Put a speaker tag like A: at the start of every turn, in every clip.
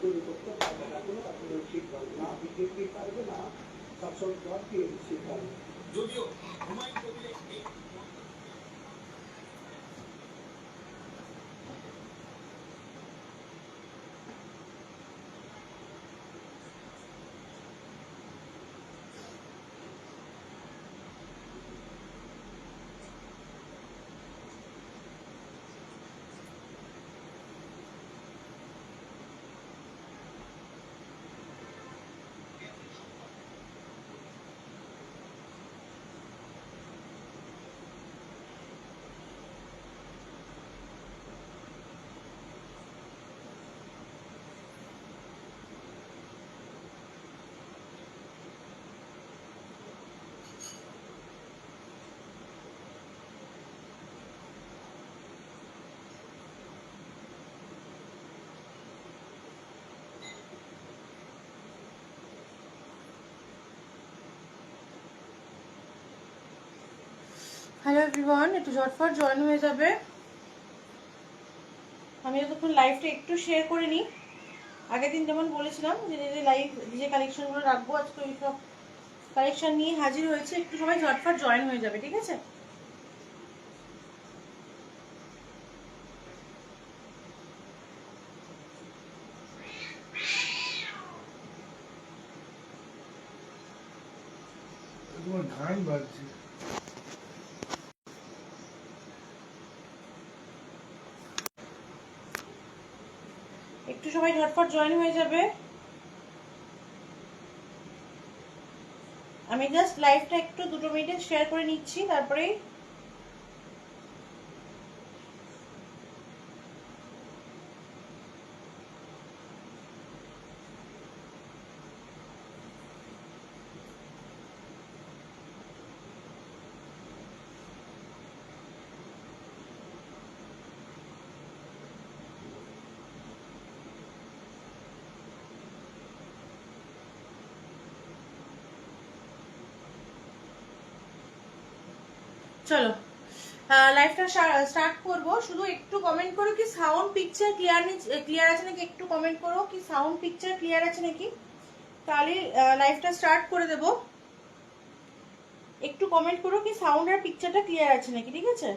A: তৈরি করতে পারবে না, কোনো তাদের ঠিক পারবে না, বিজেপি পারবে না, শাসক দল টিএমসি পারবে। যদিও হুমায়ুন কবিরের
B: হ্যালো এভরিওয়ান, একটু ঝটফট জয়েন হয়ে যাবে। আমি যতক্ষণ লাইভটা একটু শেয়ার করে নিই। আগের দিন যেমন বলেছিলাম যে লাইভ যে কালেকশনগুলো রাখবো, আজকে ওই সব কালেকশন নিয়ে হাজির হয়েছে। একটু সবাই ঝটফট জয়েন হয়ে যাবে, ঠিক আছে?
C: তোমার গান বাজছে।
B: একটু সবাই ঝটফট জয়েন হয়ে যাবে। আমি জাস্ট লাইভটা একটু 2 মিনিটে শেয়ার করে নিচ্ছি, তারপরেই চলো লাইভটা স্টার্ট করব। শুধু একটু কমেন্ট করো কি সাউন্ড পিকচার ক্লিয়ার আছে নাকি, একটু কমেন্ট করো কি সাউন্ড পিকচার ক্লিয়ার আছে নাকি, তাহলে লাইভটা স্টার্ট করে দেব। একটু কমেন্ট করো কি সাউন্ড আর পিকচারটা ক্লিয়ার আছে নাকি, ঠিক আছে?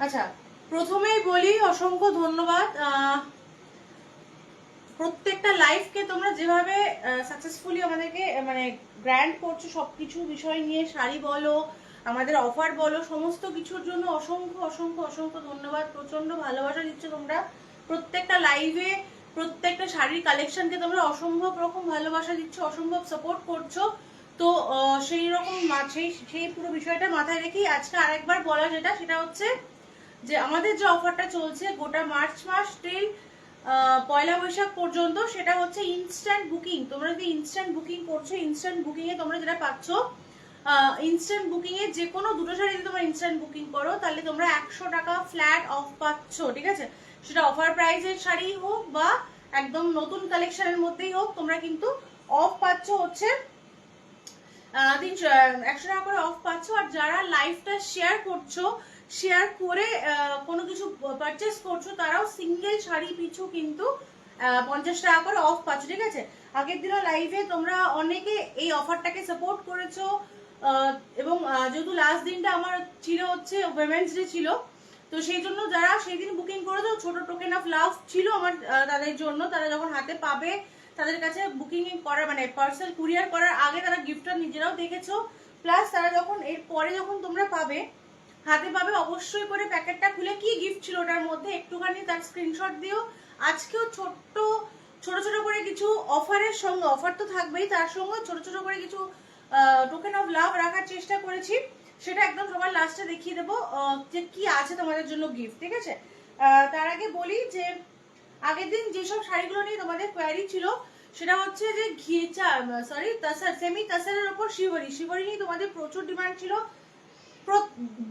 B: আচ্ছা, প্রথমেই বলি অসংখ্য ধন্যবাদ। প্রত্যেকটা লাইফকে তোমরা যেভাবে সাকসেসফুলি আমাদেরকে মানে গ্র্যান্ড করছো, সবকিছু বিষয় নিয়ে, শাড়ি বলো, আমাদের অফার বলো, সমস্ত কিছুর জন্য অসংখ্য অসংখ্য অসংখ্য ধন্যবাদ। প্রচন্ড ভালোবাসা দিচ্ছ তোমরা প্রত্যেকটা লাইভে, প্রত্যেকটা শাড়ির কালেকশনকে তোমরা অসম্ভব রকম ভালোবাসা দিচ্ছ, অসম্ভব সাপোর্ট করছো। তো সেই রকম সেই পুরো বিষয়টা মাথায় রেখেই আজকে আরেকবার বলা সেটা হচ্ছে যে আমাদের যে অফারটা চলছে গোটা মার্চ মাস টিল পয়লা বৈশাখ পর্যন্ত, সেটা হচ্ছে ইনস্ট্যান্ট বুকিং। তোমরা যদি ইনস্ট্যান্ট বুকিং করছো, ইনস্ট্যান্ট বুকিং এ তোমরা যেটা পাচ্ছ, ইনস্ট্যান্ট বুকিং এ যে কোনো দুটো শাড়ি যদি তোমরা ইনস্ট্যান্ট বুকিং করো তাহলে তোমরা 100 টাকা ফ্ল্যাট অফ পাচ্ছ, ঠিক আছে? সেটা অফার প্রাইসের শাড়ি হোক বা একদম নতুন কালেকশনের মধ্যেই হোক, তোমরা কিন্তু অফ পাচ্ছ হচ্ছে 100 টাকা করে অফ পাচ্ছ। আর যারা লাইভটা শেয়ার করছো, শেয়ার করে কোনো কিছু পারচেস করছো, তারাও সিঙ্গেল শাড়ি পিছু কিন্তু 50 টাকা করে অফ পাচ্ছ, ঠিক আছে? আগের দিনও লাইভে তোমরা অনেকে এই অফারটাকে সাপোর্ট করেছো, এবং যেহেতু লাস্ট দিনটা আমার ছিল হচ্ছে উইমেন্স ডে ছিল, তো সেই জন্য যারা সেই দিন বুকিং করেছো, ছোট টোকেন অফ লাভ ছিল আমার তাদের জন্য। তারা যখন হাতে পাবে, তাদের কাছে বুকিং করার মানে পার্সেল কুরিয়ার করার আগে তারা গিফটটা নিজেরাও দেখেছো, প্লাস তারা যখন এর পরে যখন তোমরা পাবে, হাতে পাবে, অবশ্যই করে প্যাকেটটা খুলে কি গিফট ছিল ওটার মধ্যে একটুখানি তার স্ক্রিনশট দিও। আজকেও ছোট ছোট করে কিছু অফারের সঙ্গে, অফার তো থাকবেই, তার সঙ্গে ছোট ছোট করে কিছু টোকেন অফ লাভ রাখার চেষ্টা করেছি। সেটা একদম সবার লাস্টে দেখিয়ে দেবো যে কি আছে তোমাদের জন্য গিফট, ঠিক আছে? তার আগে বলি যে আগের দিন যেসব শাড়িগুলো নিয়ে তোমাদের কোয়ারি ছিল, সেটা হচ্ছে যে সেমি তাসারের উপর শিবরি নিয়ে তোমাদের প্রচুর ডিমান্ড ছিল।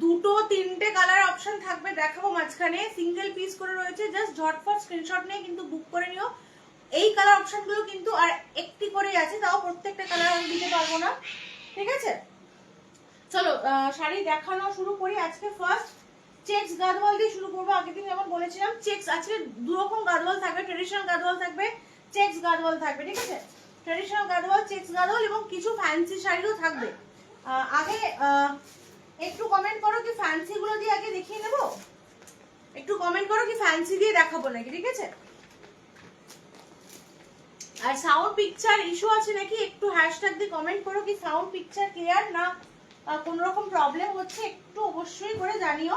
B: দুটো তিনটে কালার অপশন থাকবে, দেখাবো মাঝখানে, সিঙ্গেল পিস করে রয়েছে, জাস্ট ঝটফট স্ক্রিনশট নিয়ে কিন্তু বুক করে নিও। এই কালার অপশনগুলো কিন্তু আর একটি করেই আছে, তাও প্রত্যেকটা কালার আমি দিতে পারবো না, ঠিক আছে? চলো শাড়ি দেখানো শুরু করি। আজকে ফার্স্ট চেক্স গাদওয়াল দিয়ে শুরু করবো। আগের দিন যেমন বলেছিলাম চেক্স, আজকে দু রকম গাদওয়াল থাকবে, ট্রেডিশনাল গাদওয়াল থাকবে, চেক্স গাদওয়াল থাকবে, ঠিক আছে? ট্রেডিশনাল গাদওয়াল, চেক্স গাদওয়াল এবং কিছু ফ্যান্সি শাড়িও থাকবে। আগে একটু কমেন্ট করো কি ফ্যান্সি গুলো দিয়ে আগে দেখিয়ে নেবো, একটু কমেন্ট করো কি ফ্যান্সি দিয়ে দেখাবো নাকি, ঠিক আছে? আর সাউন্ড পিকচার ইস্যু আছে নাকি একটু হ্যাশট্যাগ দিয়ে কমেন্ট করো কি সাউন্ড পিকচার ক্লিয়ার না কোন রকম প্রবলেম হচ্ছে, একটু অবশ্যই করে জানিও।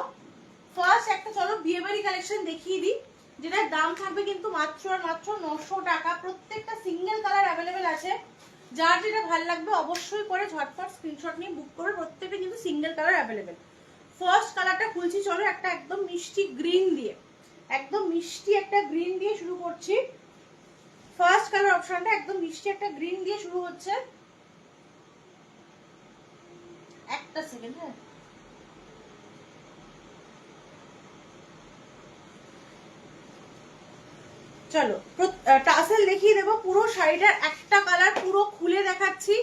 B: ফার্স্ট একটা চলো বিয়েবাড়ি কালেকশন দেখিয়ে দিই, যেটার দাম থাকবে কিন্তু মাত্র আর মাত্র 900 টাকা। প্রত্যেকটা সিঙ্গেল কালার অ্যাভেলেবেল আছে, যার যেটা ভালো লাগবে অবশ্যই করে ঝটপট স্ক্রিনশট নিয়ে বুক করবে। প্রত্যেকটা কিন্তু সিঙ্গেল কালার অ্যাভেলেবেল। ফার্স্ট কালারটা খুলছি চলো, একটা একদম মিষ্টি গ্রিন দিয়ে, একদম মিষ্টি একটা গ্রিন দিয়ে শুরু করছি। ফার্স্ট কালার অপশনটা একদম মিষ্টি একটা গ্রিন দিয়ে শুরু হচ্ছে। একটা সেকেন্ড, হ্যাঁ চলো টাসেল দেখিয়ে দেবো। পুরো শাড়িটার একটা কালার পুরো খুলে দেখাচ্ছি,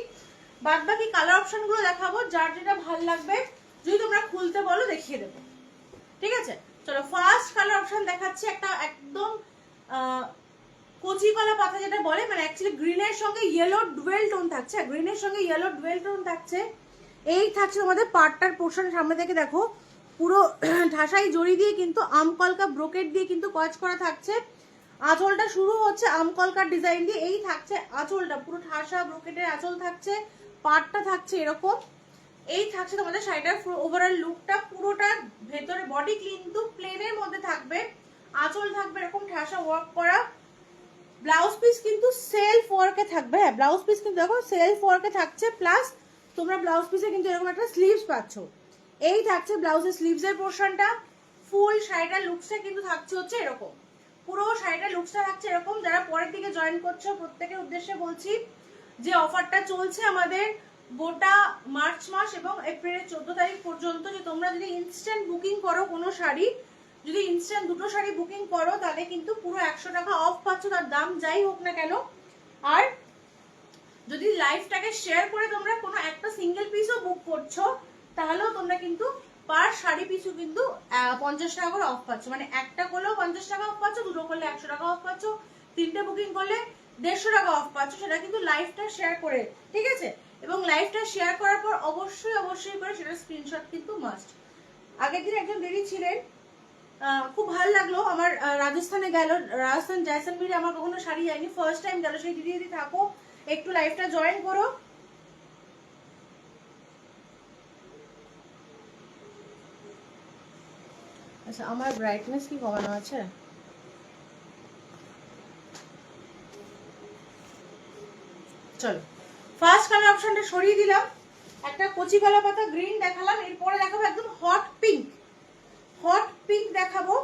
B: বাদ বাকি কালার অপশন গুলো দেখাবো, যার যেটা ভাল লাগবে যদি তোমরা খুলতে বলো দেখিয়ে দেবো, ঠিক আছে? চলো ফার্স্ট কালার অপশন দেখাচ্ছি, একটা একদম কচি কলা পাতা যেটা বলে, মানে অ্যাকচুয়ালি গ্রিনের সঙ্গে ইয়েলো ডুয়েল টোন থাকছে, গ্রিনের সঙ্গে ইয়েলো ডুয়েল টোন থাকছে। এই থাকছে আমাদের পাটটার পোর্শন, সামনে থেকে দেখো পুরো ঠাসাই জড়ি দিয়ে কিন্তু আমকলকা ব্রোকেট দিয়ে কিন্তু কাজ করা থাকছে। আঁচলটা শুরু হচ্ছে আমকলকার ডিজাইন দিয়ে, এই থাকছে আঁচলটা পুরো ঠাসা ব্রোকেটের আঁচল থাকছে, পাটটা থাকছে এরকম। এই থাকছে তোমাদের শাড়িটার ওভারঅল লুকটা, পুরোটা ভেতরে বডি কিন্তু প্লেনের মধ্যে থাকবে, আঁচল থাকবে এরকম ঠাসা ওয়ার্ক করা। ব্লাউজ পিস কিন্তু সেলফ ওয়ার্কে থাকবে, হ্যাঁ ব্লাউজ পিস কিন্তু দেখো সেলফ ওয়ার্কে থাকছে, প্লাস তোমরা ব্লাউজ পিসে কিন্তু এরকম একটা স্লিভস পাচ্ছ। এই থাকছে ব্লাউজের স্লিভসের পোর্শনটা। ফুল শাড়িটার লুকসটা কিন্তু থাকছে হচ্ছে এরকম, পুরো শাড়িটার লুকসটা থাকছে এরকম। যারা পরের দিকে জয়েন করছো প্রত্যেকের উদ্দেশ্যে বলছি যে অফারটা চলছে আমাদের গোটা মার্চ মাস এবং এপ্রিলের 14 তারিখ পর্যন্ত, যে তোমরা যদি ইনস্ট্যান্ট বুকিং করো কোনো শাড়ি, যদি ইনস্ট্যান্ট দুটো শাড়ি বুকিং করো তাহলে কিন্তু পুরো 100 টাকা অফ পাচ্ছ, তার দাম যাই হোক না কেন। আর যদি লাইভটাকে শেয়ার করে তোমরা কোনো একটা সিঙ্গেল পিসও বুক করছো তাহলেও তোমরা কিন্তু পার শাড়ি পিছু কিন্তু 50 টাকা করে অফ পাচ্ছ, মানে একটা করলেও 50 টাকা অফ পাচ্ছ, দুটো করলে 100 টাকা অফ পাচ্ছ, তিনটে বুকিং করলে 150 টাকা অফ পাচ্ছ। সেটা কিন্তু লাইভটা শেয়ার করে, ঠিক আছে? এবং লাইভটা শেয়ার করার পর অবশ্যই অবশ্যই করে সেটা স্ক্রিনশট কিন্তু মাস্ট। আগের দিন একজন দিদি ছিলেন, খুব ভালো লাগলো আমার, রাজস্থানে গেল, রাজস্থান জয়সলমীরে আমার কখনো শাড়ি যায়নি, ফার্স্ট টাইম গেল। সেই দিদি যদি থাকো একটু লাইভটা জয়েন করো। আচ্ছা আমার ব্রাইটনেস কি কমানো আছে? চলো ফার্স্ট কালার অপশনটা সরিয়ে দিলাম, একটা কচি কলা পাতা গ্রিন দেখালাম, এরপরে দেখাবো একদম হট পিঙ্ক, হট পিঙ্ক দেখাবো।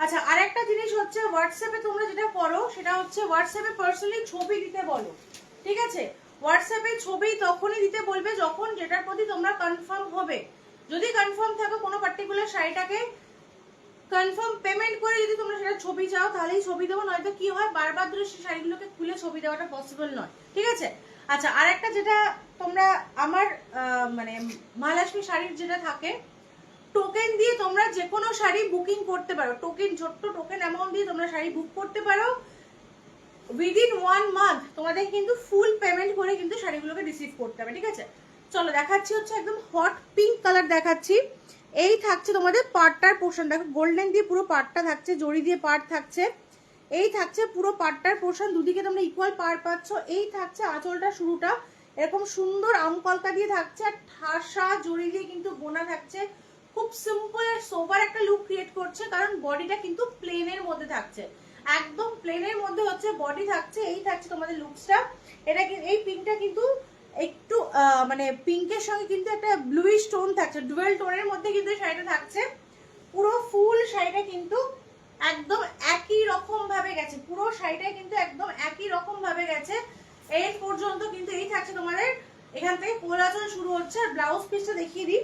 B: আচ্ছা আর একটা জিনিস হচ্ছে, হোয়াটসঅ্যাপে তোমরা যেটা করো সেটা হচ্ছে হোয়াটসঅ্যাপে পার্সোনালি ছবি দিতে বলো, ঠিক আছে? হোয়াটসঅ্যাপে ছবি তখনই দিতে বলবে যখন যেটার প্রতি তোমরা কনফার্ম হবে। যদি কনফার্ম থাকো কোনো পার্টিকুলার শাড়িটাকে, কনফার্ম পেমেন্ট করে যদি তোমরা সেটা ছবি চাও তাহলেই ছবি দেবো, নয়তো কি হয় বারবার ধরে সেই শাড়িগুলোকে খুলে ছবি দেওয়াটা পসিবল নয়, ঠিক আছে? আচ্ছা আর একটা যেটা তোমরা আমার মানে মহালক্ষ্মী শাড়ির যেটা থাকে, টোকেন দিয়ে তোমরা যে কোনো শাড়ি বুকিং করতে পারো, টোকেন ছোট্ট টোকেন অ্যামাউন্ট দিয়ে তোমরা শাড়ি বুক করতে পারো। উইদিন 1 মান্থ তোমাদের কিন্তু ফুল পেমেন্ট করে কিন্তু শাড়িগুলোকে রিসিভ করতে হবে, ঠিক আছে? চলো দেখাচ্ছি হচ্ছে একদম হট পিঙ্ক কালার দেখাচ্ছি। এই থাকছে তোমাদের পাটটার পোর্শন, দেখো গোল্ডেন দিয়ে পুরো পাটটা থাকছে, জড়ি দিয়ে পাট থাকছে। এই থাকছে পুরো পাটটার পোর্শন, দুদিকে তোমরা ইকুয়াল পার পাচ্ছ। এই থাকছে আঁচলটা শুরুটা এরকম সুন্দর আমকলকা দিয়ে থাকছে, আর ঠাসা জড়ি দিয়ে কিন্তু বোনা থাকছে। খুব সিম্পল আর সোবার একটা লুক ক্রিয়েট করছে, কারণ বডিটা কিন্তু প্লেনের মধ্যে থাকছে, একদম প্লেনের মধ্যে হচ্ছে বডি থাকছে। এই থাকছে তোমাদের লুকসটা। এটা এই পিঙ্কটা কিন্তু একটু মানে পিঙ্কের সঙ্গে কিন্তু একটা ব্লুইশ টোন থাকছে, ডুয়েল টোনের মধ্যে কিন্তু শাড়িটা থাকছে। পুরো ফুল শাড়িটা কিন্তু একদম একই রকম ভাবে গেছে, পুরো শাড়িটা কিন্তু একদম একই রকম ভাবে গেছে। এই পর্যন্ত কিন্তু এই থাকছে তোমাদের, এখান থেকে কোলাচল শুরু হচ্ছে। আর ব্লাউজ পিসটা দেখিয়ে দিই,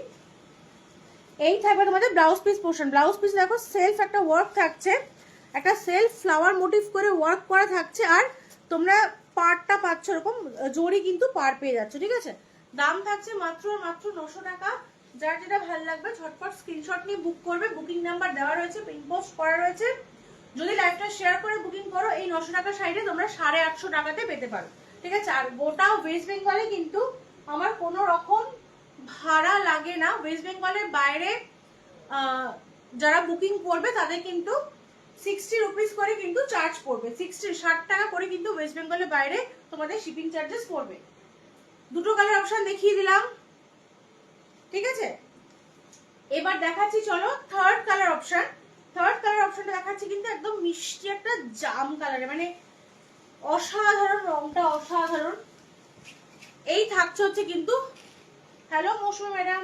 B: এই থাকবে তোমাদের blouse piece portion. Blouse piece দেখো সেলফ একটা ওয়ার্ক থাকছে, একটা সেলফ ফ্লাওয়ার মোটিভ করে ওয়ার্ক করা থাকছে। আর তোমরা পাড়টা পাচ্ছ এরকম জড়ি কিন্তু পার পেয়ে যাচ্ছ, ঠিক আছে? দাম থাকছে মাত্র মাত্র 900 টাকা। যার যেটা ভালো লাগবে ঝটপট স্ক্রিনশট নিয়ে বুক করবে। বুকিং নাম্বার দেওয়া রয়েছে, পিন পোস্ট করা রয়েছে। যদি লাইভটা শেয়ার করে বুকিং করো এই 900 টাকার শাড়িটা তোমরা 850 টাকাতে পেতে পারো, ঠিক আছে। আর গোটা ওয়েস্ট বেঙ্গলে কিন্তু আমার কোনো রকম ভাড়া লাগে না। ওয়েস্ট বেঙ্গলের বাইরে যারা বুকিং করবে তাদের কিন্তু 60 রুপিস করে কিন্তু চার্জ পড়বে। 60 টাকা করে কিন্তু ওয়েস্ট বেঙ্গলের বাইরে তোমাদের শিপিং চার্জেস পড়বে। দুটো কালার অপশন দেখিয়ে দিলাম, ঠিক আছে। এবার দেখাচ্ছি চলো third colour option. Third colour অপশনটা দেখাচ্ছি কিন্তু একদম মিষ্টি একটা জাম কালারে, মানে অসাধারণ, রংটা অসাধারণ। এই থাকছে হচ্ছে কিন্তু, হ্যালো মৌসুমী ম্যাডাম,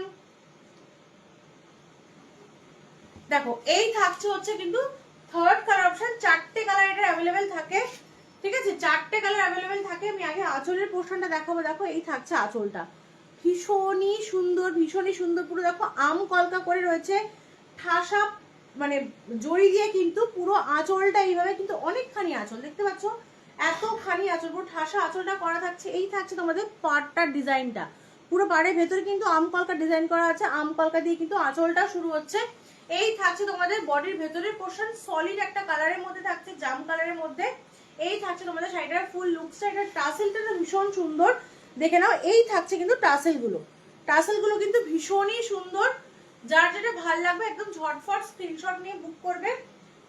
B: দেখো এই থাকছে হচ্ছে কিন্তু থার্ড কালার অপশন। 4টে কালার এটা অ্যাভেলেবেল থাকে, ঠিক আছে। 4টে কালার অ্যাভেলেবেল থাকে। আমি আগে আঁচলের পোর্শনটা দেখাবো। দেখো এই থাকছে আঁচলটা, ভীষণই সুন্দর, ভীষণই সুন্দর। পুরো দেখো আম কলকা করে রয়েছে, ঠাসা মানে জড়ি দিয়ে কিন্তু পুরো আঁচলটা এইভাবে কিন্তু অনেকখানি আঁচল দেখতে পাচ্ছ, এতখানি আঁচল, পুরো ঠাসা আঁচলটা করা থাকছে। এই থাকছে তোমাদের পাড়টার ডিজাইনটা, পুরো পাড়ের ভেতরে কিন্তু আম কলকা ডিজাইন করা আছে। আম কলকা দিয়ে কিন্তু আঁচলটা শুরু হচ্ছে। এই থাকছে তোমাদের বডির ভেতরের পোর্শন, সলিড একটা কালারের মধ্যে থাকছে, জাম কালারের মধ্যে। এই থাকছে তোমাদের শাড়িটার ফুল লুকসটা। এটা টাসেলটা ভীষণ সুন্দর, দেখে নাও। এই থাকছে কিন্তু টাসেলগুলো, টাসেলগুলো কিন্তু ভীষণই সুন্দর। যার যেটা ভালো লাগবে একদম ঝটফট স্ক্রিনশট নিয়ে বুক করবে।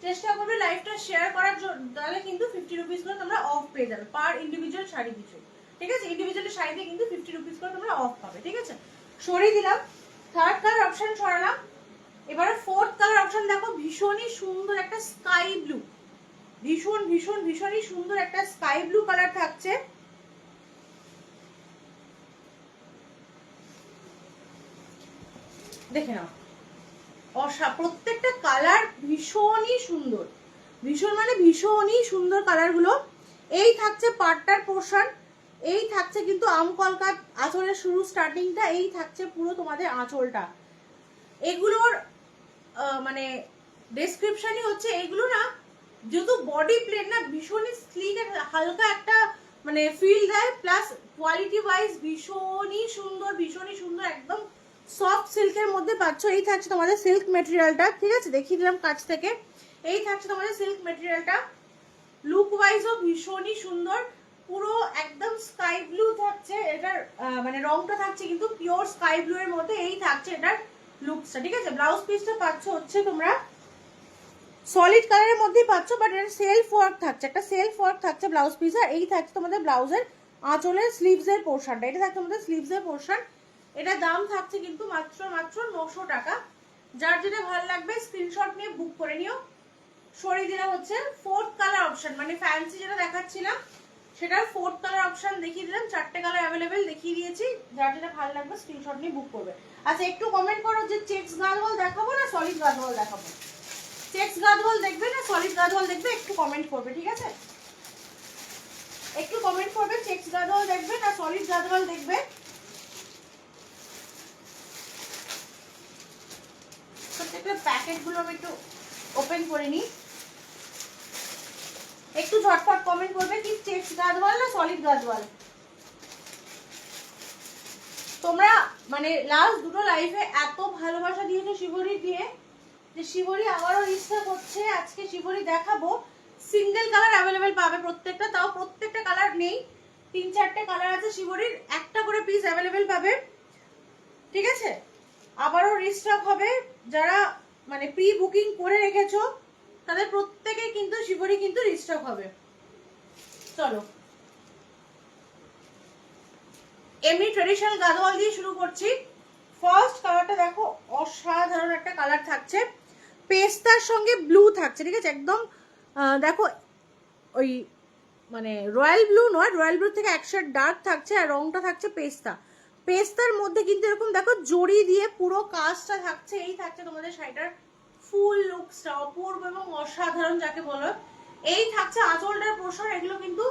B: চেষ্টা করবে লাইভটা শেয়ার করার জন্য, তাহলে কিন্তু 50 রুপিস করে তোমরা অফ পেয়ে যাবে পার ইন্ডিভিজুয়াল শাড়ি পিছু, ঠিক আছে। ইন্ডিভিজুয়াল শাড়িতে কিন্তু 50 রুপিস করে তোমরা অফ পাবে, ঠিক আছে। সরিয়ে দিলাম, থার্ড কালার অপশন সরালাম। এবারে ফোর্থ কালার অপশন দেখো, ভীষণই সুন্দর একটা স্কাই ব্লু, ভীষণ ভীষণ ভীষণই সুন্দর একটা স্কাই ব্লু কালার থাকছে। দেখে নাও, প্রত্যেকটা কালার ভীষণই সুন্দর, ভীষণ মানে ভীষণই সুন্দর কালারগুলো। এই থাকছে পাটটার পোর্শন, এই থাকছে কিন্তু আম কলকা আঁচলের শুরু স্টার্টিংটা, এই থাকছে পুরো তোমাদের আঁচলটা। এগুলোর মানে ডেসক্রিপশনই হচ্ছে, এগুলো না যেহেতু বডি প্লেন না, ভীষণই স্লিক, হালকা একটা মানে ফিল দেয়, প্লাস কোয়ালিটি ওয়াইজ ভীষণই সুন্দর, ভীষণই সুন্দর, একদম সফট সিল্কের মধ্যে পাচ্ছ। এই থাকছে তোমাদের সিল্ক মেটেরিয়ালটা, ঠিক আছে, দেখিয়ে দিলাম কাছ থেকে। এই থাকছে তোমাদের সিল্ক মেটেরিয়ালটা, লুক ওয়াইজও ভীষণই সুন্দর, পুরো একদম স্কাই ব্লু থাকছে এটার মানে রংটা থাকছে কিন্তু পিওর স্কাই ব্লু এর মধ্যে। এই থাকছে এটার লুকসটা, ঠিক আছে। ব্লাউজ পিসটা পাচ্ছ হচ্ছে তোমরা সলিড কালারের মধ্যেই পাচ্ছ, বাট এটা সেলফ ওয়ার্ক থাকছে, একটা সেলফ ওয়ার্ক থাকছে ব্লাউজ পিস। আর এই থাকছে তোমাদের ব্লাউজের আঁচলের স্লিভস এর পোর্শনটা, এটা থাকছে তোমাদের স্লিভস এর পোর্শন। এটা দাম থাকছে কিন্তু মাত্র মাত্র 900 টাকা। যার যেটা ভালো লাগবে স্ক্রিনশট নিয়ে বুক করে নিও। সরিয়ে দিলাম হচ্ছে ফোর্থ কালার অপশন, মানে ফ্যান্সি যেটা দেখাচ্ছিলাম সেটার ফোর্থ কালার অপশন দেখিয়ে দিলাম। 4টে কালার অ্যাভেলেবেল দেখিয়ে দিয়েছি, যার যেটা ভালো লাগবে স্ক্রিনশট নিয়ে বুক করবে। আচ্ছা একটু কমেন্ট করো যে চেক্স গাদওয়াল দেখাবো না সলিড গাদওয়াল দেখাবো, চেক্স গাদওয়াল দেখবে না সলিড গাদওয়াল দেখবে, একটু কমেন্ট করবে, ঠিক আছে। একটু কমেন্ট করবে চেক্স গাদওয়াল দেখবে না সলিড গাদওয়াল দেখবে। প্রত্যেকটা প্যাকেট গুলো আমি একটু ওপেন করে নিই, একটু ঝটপট কমেন্ট করবে কি চেক্স গাদওয়াল না সলিড গাদওয়াল। তোমরা মানে লাস্ট দুটো লাইভে এত ভালোবাসা দিয়েছো শিবরি দিয়ে, যে শিবরি আবারও ইচ্ছা করছে আজকে শিবরি দেখাবো। সিঙ্গেল কালার অ্যাভেলেবেল পাবে প্রত্যেকটা, তাও প্রত্যেকটা কালার নেই, 3-4টে কালার আছে শিবরির, একটা করে পিস অ্যাভেলেবেল পাবে, ঠিক আছে। আবারও রিস্টক হবে, যারা মানে প্রি বুকিং করে রেখেছো তাদের প্রত্যেকে কিন্তু শিবরি কিন্তু রিস্টক হবে। চলো এমনি ট্রেডিশনাল গাদওয়াল দিয়ে শুরু করছি। ফার্স্ট কালারটা দেখো, অসাধারণ একটা কালার থাকছে, পেস্তার সঙ্গে ব্লু থাকছে, ঠিক আছে। একদম দেখো ওই মানে রয়্যাল ব্লু নয়, রয়্যাল ব্লু থেকে এক শেড ডার্ক থাকছে, আর রংটা থাকছে পেস্তা। পেস্তার মধ্যে কিন্তু এরকম দেখো জড়ি দিয়ে পুরো কাজটা থাকছে। এই থাকছে তোমাদের শাড়িটার ফুল লুকসটা, অপূর্ব এবং অসাধারণ যাকে বলো। এই থাকছে আঁচলটার পোর্শন, এগুলো কিন্তু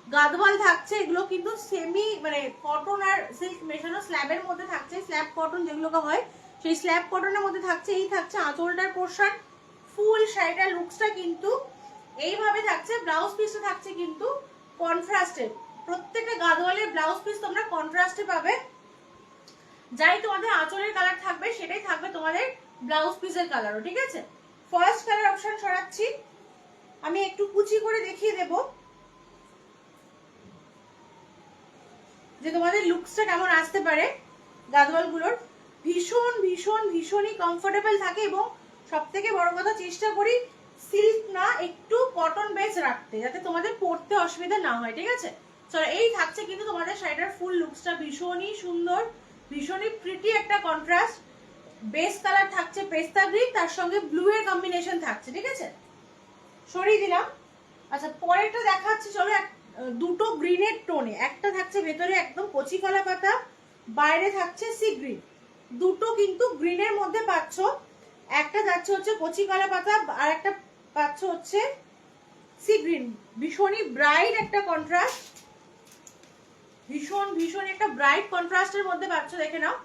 B: গাদওয়াল থাকছে, এগুলো কিন্তু সেমি মানে কটন আর সিল্ক মেশানো স্ল্যাবের মধ্যে থাকছে, স্ল্যাব কটন যেগুলোকে হয় সেই স্ল্যাব কটনের মধ্যে থাকছে। এই থাকছে আঁচলটার পোর্শন, ফুল শাড়িটার লুকসটা কিন্তু এইভাবে থাকছে। ব্লাউজ পিসটা থাকছে কিন্তু কন্ট্রাস্টে, প্রত্যেকটা গাদওয়ালের ব্লাউজ পিস তোমরা কন্ট্রাস্টে পাবে। যাই তোমাদের আঁচলের কালার থাকবে সেটাই থাকবে তোমাদের ব্লাউজ পিসের কালারও, ঠিক আছে। ফার্স্ট কালার অপশন সরাচ্ছি, আমি একটু কুচি করে দেখিয়ে দেব যে তোমাদের লুকসটা কেমন আসতে পারে। গাদওয়াল গুলোর ভীষণ ভীষণ ভীষণই কমফোর্টেবল থাকে এবং সব থেকে বড় কথা চেষ্টা করি সিল্ক না একটু কটন বেস রাখতে, যাতে তোমাদের পরতে অসুবিধা না হয়, ঠিক আছে। চলো এই থাকছে কিন্তু তোমাদের শাড়িটার ফুল লুকসটা ভীষণই সুন্দর, ভীষণই প্রিটি একটা কন্ট্রাস্ট। বেস কালার থাকছে পেস্তা গ্রিন, তার সঙ্গে ব্লু এর কম্বিনেশন থাকছে, ঠিক আছে। সরিয়ে দিলাম। আচ্ছা পরেরটা দেখাচ্ছি চলো, দুটো গ্রিনের টোনে, একটা থাকছে ভেতরে একদম কচি কলা পাতা, বাইরে থাকছে সি গ্রিন। দুটো কিন্তু গ্রিনের মধ্যে পাচ্ছ, একটা যাচ্ছে হচ্ছে কচি কলা পাতা আর একটা পাচ্ছ হচ্ছে সি গ্রিন। ভীষণই ব্রাইট একটা কন্ট্রাস্ট, ভীষণ ভীষণ একটা ব্রাইট কন্ট্রাস্টের মধ্যে পাচ্ছ, দেখে নাও।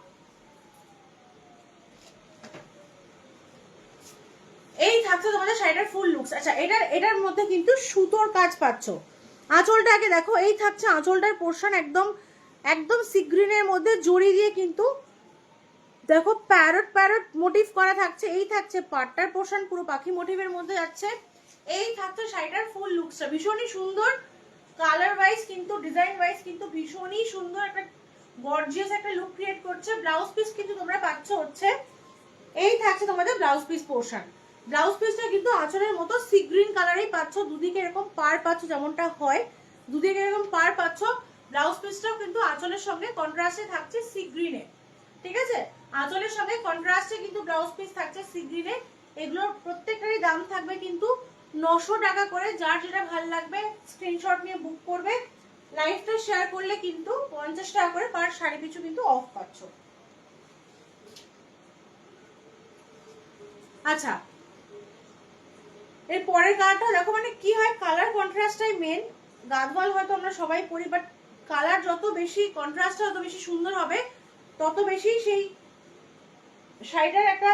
B: এই থাকছে তোমাদের শাড়িটার ফুল লুকস। আচ্ছা এটার মধ্যে কিন্তু সুতোর কাজ পাচ্ছ। আঁচলটা আগে দেখো, এই থাকছে আঁচলটার পোর্শন একদম একদম সি গ্রিনের মধ্যে জড়ি দিয়ে কিন্তু দেখো প্যারট প্যারট মোটিভ করা থাকছে। এই থাকছে পাটটার পোর্শন পুরো পাখি মোটিভের মধ্যে যাচ্ছে। এই থাকছে শাড়িটার ফুল লুকসটা, ভীষণই সুন্দর কালার ওয়াইজ কিন্তু ডিজাইন ওয়াইজ কিন্তু ভীষণই সুন্দর একটা গর্জিয়াস একটা লুক ক্রিয়েট করছে। ব্লাউজ পিস কিন্তু তোমরা পাচ্ছ হচ্ছে, এই থাকছে তোমাদের ব্লাউজ পিস পোর্শন। ব্লাউজ পিসটা কিন্তু আঁচলের মতো সি গ্রিন কালারেই পাচ্ছ, দুদিকে এরকম পার পাচ্ছ, যেমনটা হয় দুদিকে এরকম পার পাচ্ছ। ব্লাউজ পিসটাও কিন্তু আঁচলের সঙ্গে কন্ট্রাস্টে থাকছে সি গ্রিনে, ঠিক আছে। আঁচলের সঙ্গে কন্ট্রাস্টে কিন্তু ব্লাউজ পিস থাকছে সি গ্রিনে। এগুলোর প্রত্যেকটারই দাম থাকবে কিন্তু 900 টাকা করে। যার যেটা ভালো লাগবে স্ক্রিনশট নিয়ে বুক করবে। লাইভটা শেয়ার করলে কিন্তু 50 টাকা করে পার শাড়ি পিছু কিন্তু অফ পাচ্ছ। আচ্ছা এর পরের কালারটা দেখো, মানে কি হয় কালার কন্ট্রাস্টটাই মেন। গাদওয়াল হয়তো আমরা সবাই পরি, বাট কালার যত বেশি কন্ট্রাস্টটা যত বেশি সুন্দর হবে তত বেশি সেই শাড়িটার একটা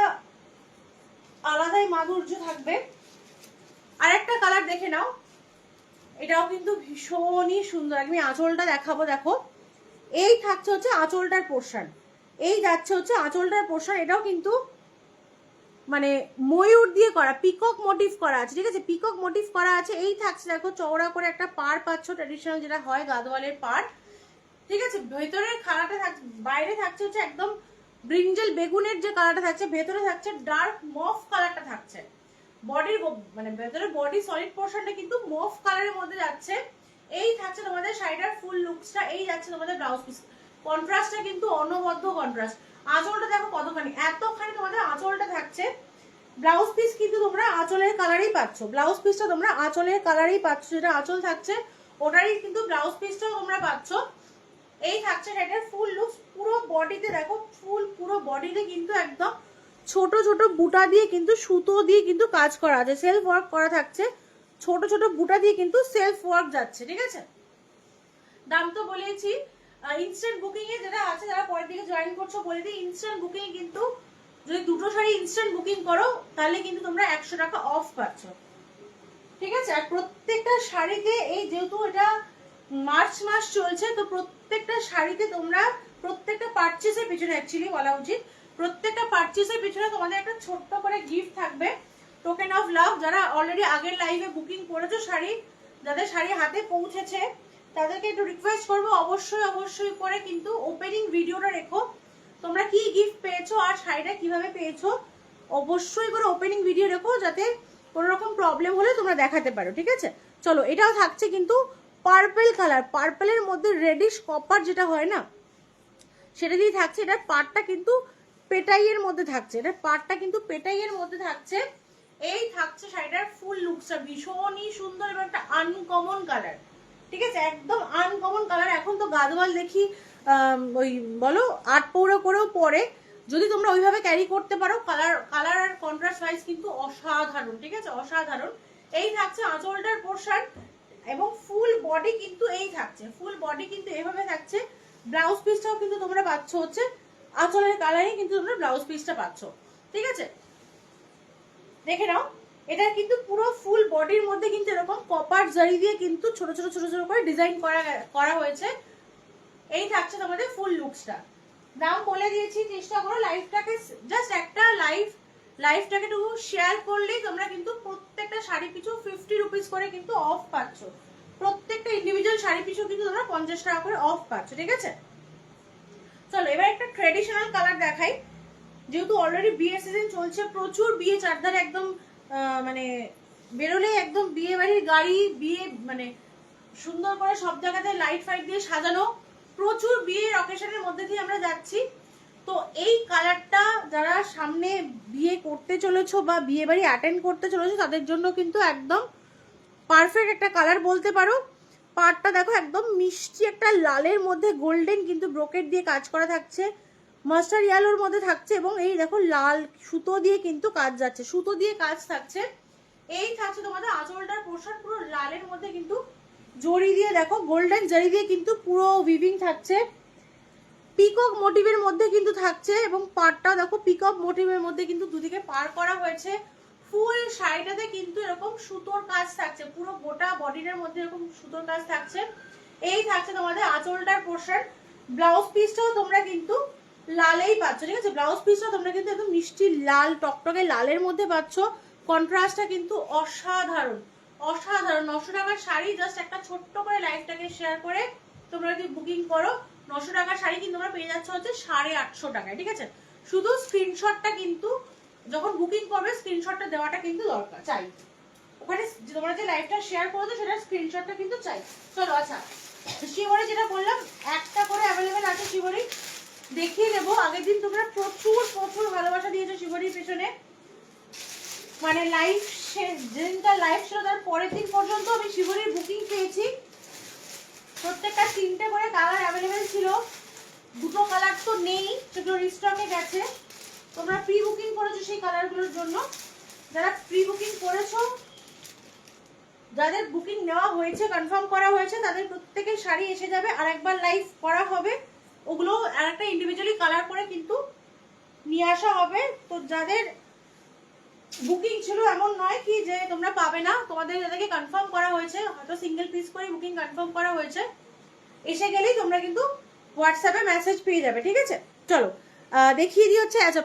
B: আলাদাই মাধুর্য থাকবে। আর একটা কালার দেখে নাও, এটাও কিন্তু ভীষণই সুন্দর। আমি আঁচলটা দেখাবো, দেখো এই থাকছে হচ্ছে আঁচলটার পোর্শন, এই যাচ্ছে হচ্ছে আঁচলটার পোর্শন। এটাও কিন্তু মানে ময়ূর দিয়ে করা, পিকক মোটিভ করা আছে, ঠিক আছে, পিকক মোটিভ করা আছে। এই থাকছে দেখো চওড়া করে একটা পার পাচ্ছ, ট্র্যাডিশনাল যেটা হয় গাদওয়ালের পার, ঠিক আছে। ভেতরের কালারটা থাকছে, বাইরে থাকছে হচ্ছে একদম ব্রিঞ্জেল বেগুনের যে কালারটা থাকছে, ভেতরে থাকছে ডার্ক মফ কালারটা থাকছে। বডির মানে ভেতরে বডি সলিড পোর্শনটা কিন্তু মফ কালারের মধ্যে যাচ্ছে। এই থাকছে তোমাদের শাড়িটার ফুল লুকসটা, এই যাচ্ছে তোমাদের ব্লাউজ পিস। কন্ট্রাস্টটা কিন্তু অনবদ্য কন্ট্রাস্ট। আঁচলটা দেখো কতখানি, এতখানি তোমাদের আঁচলটা থাকছে। ব্লাউজ পিস কিন্তু তোমরা আঁচলের কালারেই পাচ্ছ, ব্লাউজ পিসটা তোমরা আঁচলের কালারেই পাচ্ছ, যেটা আঁচল থাকছে ওটারই কিন্তু ব্লাউজ পিসটাও তোমরা পাচ্ছ। এই থাকছে শাড়িটার ফুল লুকস। পুরো বডিতে দেখো, ফুল পুরো বডিতে কিন্তু একদম ছোট ছোট বুটা দিয়ে কিন্তু সুতো দিয়ে কিন্তু কাজ করা আছে, সেলফ ওয়ার্ক করা থাকছে। ছোট ছোট বুটা দিয়ে কিন্তু সেলফ ওয়ার্ক যাচ্ছে, ঠিক আছে। দাম তো বলেছি, ইনস্ট্যান্ট বুকিং এ যেটা আছে, যারা পরের দিকে জয়েন করছো বলে দিই, ইনস্ট্যান্ট বুকিং এ কিন্তু যদি দুটো শাড়ি ইনস্ট্যান্ট বুকিং করো তাহলে কিন্তু তোমরা 100 টাকা অফ পাচ্ছ, ঠিক আছে। আর প্রত্যেকটা শাড়িতে এই যেহেতু এটা মার্চ মাস চলছে, তো প্রত্যেকটা শাড়িতে তোমরা প্রত্যেকটা পারচেসের পিছনে অ্যাকচুয়ালি বলা উচিত, প্রত্যেকটা পারচেসের পিছনে তোমাদের একটা ছোট্ট করে গিফট থাকবে, টোকেন অফ লাভ। যারা অলরেডি আগের লাইভে বুকিং করেছো শাড়ি, যাদের শাড়ি হাতে পৌঁছেছে তাদেরকে একটু রিকোয়েস্ট করবো অবশ্যই অবশ্যই করে কিন্তু ওপেনিং ভিডিওটা রেখো, তোমরা কি গিফট পেয়েছো আর শাড়িটা কিভাবে পেয়েছো অবশ্যই করে ওপেনিং ভিডিও রেখো, যাতে কোনো রকম প্রবলেম হলে তোমরা দেখাতে পারো, ঠিক আছে। চলো এটাও থাকছে কিন্তু পার্পল কালার, পার্পলের মধ্যে রেডিশ কপার যেটা হয় না সেটা দিয়ে থাকছে। এটার পাড়টা কিন্তু পেটাইয়ের মধ্যে থাকছে, এটার পাড়টা কিন্তু পেটাইয়ের মধ্যে থাকছে। এই থাকছে শাড়িটার ফুল লুকসটা, ভীষণই সুন্দর এবং একটা আনকমন কালার, ঠিক আছে, একদম আনকমন কালার। এখন তো গাদওয়াল দেখি ওই বলো 8 পৌরা করেও পরে, যদি তোমরা ওইভাবে ক্যারি করতে পারো কালার আর কন্ট্রাস্ট ওয়াইজ কিন্তু অসাধারণ, ঠিক আছে, অসাধারণ। এই থাকছে আঁচলটার পোর্শন এবং ফুল বডি কিন্তু এই থাকছে, ফুল বডি কিন্তু এভাবে থাকছে। ব্লাউজ পিসটাও কিন্তু তোমরা পাচ্ছ হচ্ছে আঁচলের কালারই কিন্তু তোমরা ব্লাউজ পিসটা পাচ্ছ, ঠিক আছে। দেখে নাও, এটা কিন্তু পুরো ফুল বডির মধ্যে কিন্তু এরকম কপার জারি দিয়ে কিন্তু ছোট ছোট ছোট ছোট করে ডিজাইন করা হয়েছে। এই থাকছে তোমাদের ফুল লুকসটা, দাম বলে দিয়েছি, চেষ্টা করো লাইভটাকে জাস্ট একটা লাইভটাকে একটু শেয়ার করলেই তোমরা কিন্তু প্রত্যেকটা শাড়ি পিছু 50 রুপিস করে কিন্তু অফ পাচ্ছ। প্রত্যেকটা ইন্ডিভিজুয়াল শাড়ি পিছু কিন্তু তোমরা 50 টাকা করে অফ পাচ্ছ, ঠিক আছে? চলো এবার একটা ট্রেডিশনাল কালার দেখাই। যেহেতু অলরেডি বিয়ের সিজন চলছে, প্রচুর বিয়ে চারধারে একদম মানে বেরোলে একদম বিয়ে বাড়ির গাড়ি, বিয়ে মানে সুন্দর করে সব জায়গাতে লাইট ফাইট দিয়ে সাজানো, প্রচুর বিয়ের অকেশনের মধ্যে দিয়ে আমরা যাচ্ছি। তো এই কালারটা যারা সামনে বিয়ে করতে চলেছো বা বিয়ে বাড়ি অ্যাটেন্ড করতে চলেছো তাদের জন্য কিন্তু একদম পারফেক্ট একটা কালার বলতে পারো। পাড়টা দেখো একদম মিষ্টি একটা লালের মধ্যে গোল্ডেন কিন্তু ব্রোকেট দিয়ে কাজ করা থাকছে, মাস্টার ইয়েলোর মধ্যে থাকছে, এবং এই দেখো লাল সুতো দিয়ে কিন্তু কাজ যাচ্ছে, সুতো দিয়ে কাজ থাকছে। এই থাকছে তোমাদের আঁচলটার পোর্শন পুরো লালের মধ্যে কিন্তু জড়ি দিয়ে দেখো গোল্ডেন জড়ি দিয়ে কিন্তু পুরো উইভিং থাকছে, পিকক মোটিভের মধ্যে কিন্তু থাকছে, এবং পাড়টা দেখো পিকক মোটিভের মধ্যে কিন্তু দুদিকে পার করা হয়েছে। ফুল শাড়িটাতে কিন্তু এরকম সুতোর কাজ থাকছে, পুরো গোটা বডির মধ্যে এরকম সুতোর কাজ থাকছে। এই থাকছে তোমাদের আঁচলটার পোর্শন। ব্লাউজ পিসটাও তোমরা কিন্তু লালেই পাচ্ছ, ঠিক আছে? ব্লাউজ পিসটাও তোমরা কিন্তু একদম মিষ্টি লাল টকটকে লালের মধ্যে পাচ্ছ। কন্ট্রাস্টটা কিন্তু অসাধারণ অসাধারণ। 900 টাকার শাড়ি, জাস্ট একটা ছোট্ট করে লাইভটাকে শেয়ার করে তোমরা যদি বুকিং করো 900 টাকার শাড়ি কিন্তু তোমরা পেয়ে যাচ্ছ হচ্ছে 850 টাকায়, ঠিক আছে? শুধু স্ক্রিনশটটা কিন্তু যখন বুকিং করবে স্ক্রিনশটটা দেওয়াটা কিন্তু দরকার চাই, ওখানে তোমরা যে লাইভটা শেয়ার করছো সেটার স্ক্রিনশটটা কিন্তু চাই। চলো আচ্ছা, শিবরি যেটা বললাম একটা করে অ্যাভেলেবেল আছে, শিবরি দেখিয়ে দেবো। আগের দিন তোমরা প্রচুর প্রচুর ভালোবাসা দিয়েছো শিবরির পেছনে, মানে লাইভ যেদিনটা লাইভ ছিল তার পরের দিন পর্যন্ত আমি শিবরির বুকিং পেয়েছি। প্রত্যেকটা 3টে করে কালার অ্যাভেলেবেল ছিল, 2টো কালার তো নেই, সেগুলো রিস্টকে গেছে। তোমরা প্রি বুকিং করেছো সেই কালারগুলোর জন্য। যারা প্রি বুকিং করেছো, যাদের বুকিং নেওয়া হয়েছে কনফার্ম করা হয়েছে, তাদের প্রত্যেকের শাড়ি এসে যাবে, আর একবার লাইভ করা হবে, ওগুলো আরেকটা ইন্ডিভিজুয়ালি কালার করে কিন্তু নিয়ে আসা হবে। তো যাদের বুকিং ছিল এমন নয় কি যে তোমরা পাবে না, তোমাদের যাদেরকে কনফার্ম করা হয়েছে, হয়তো সিঙ্গেল পিস করে বুকিং কনফার্ম করা হয়েছে, এসে গেলেই তোমরা কিন্তু হোয়াটসঅ্যাপে মেসেজ পেয়ে যাবে, ঠিক আছে? চলো দেখিয়ে দিই হচ্ছে। আচ্ছা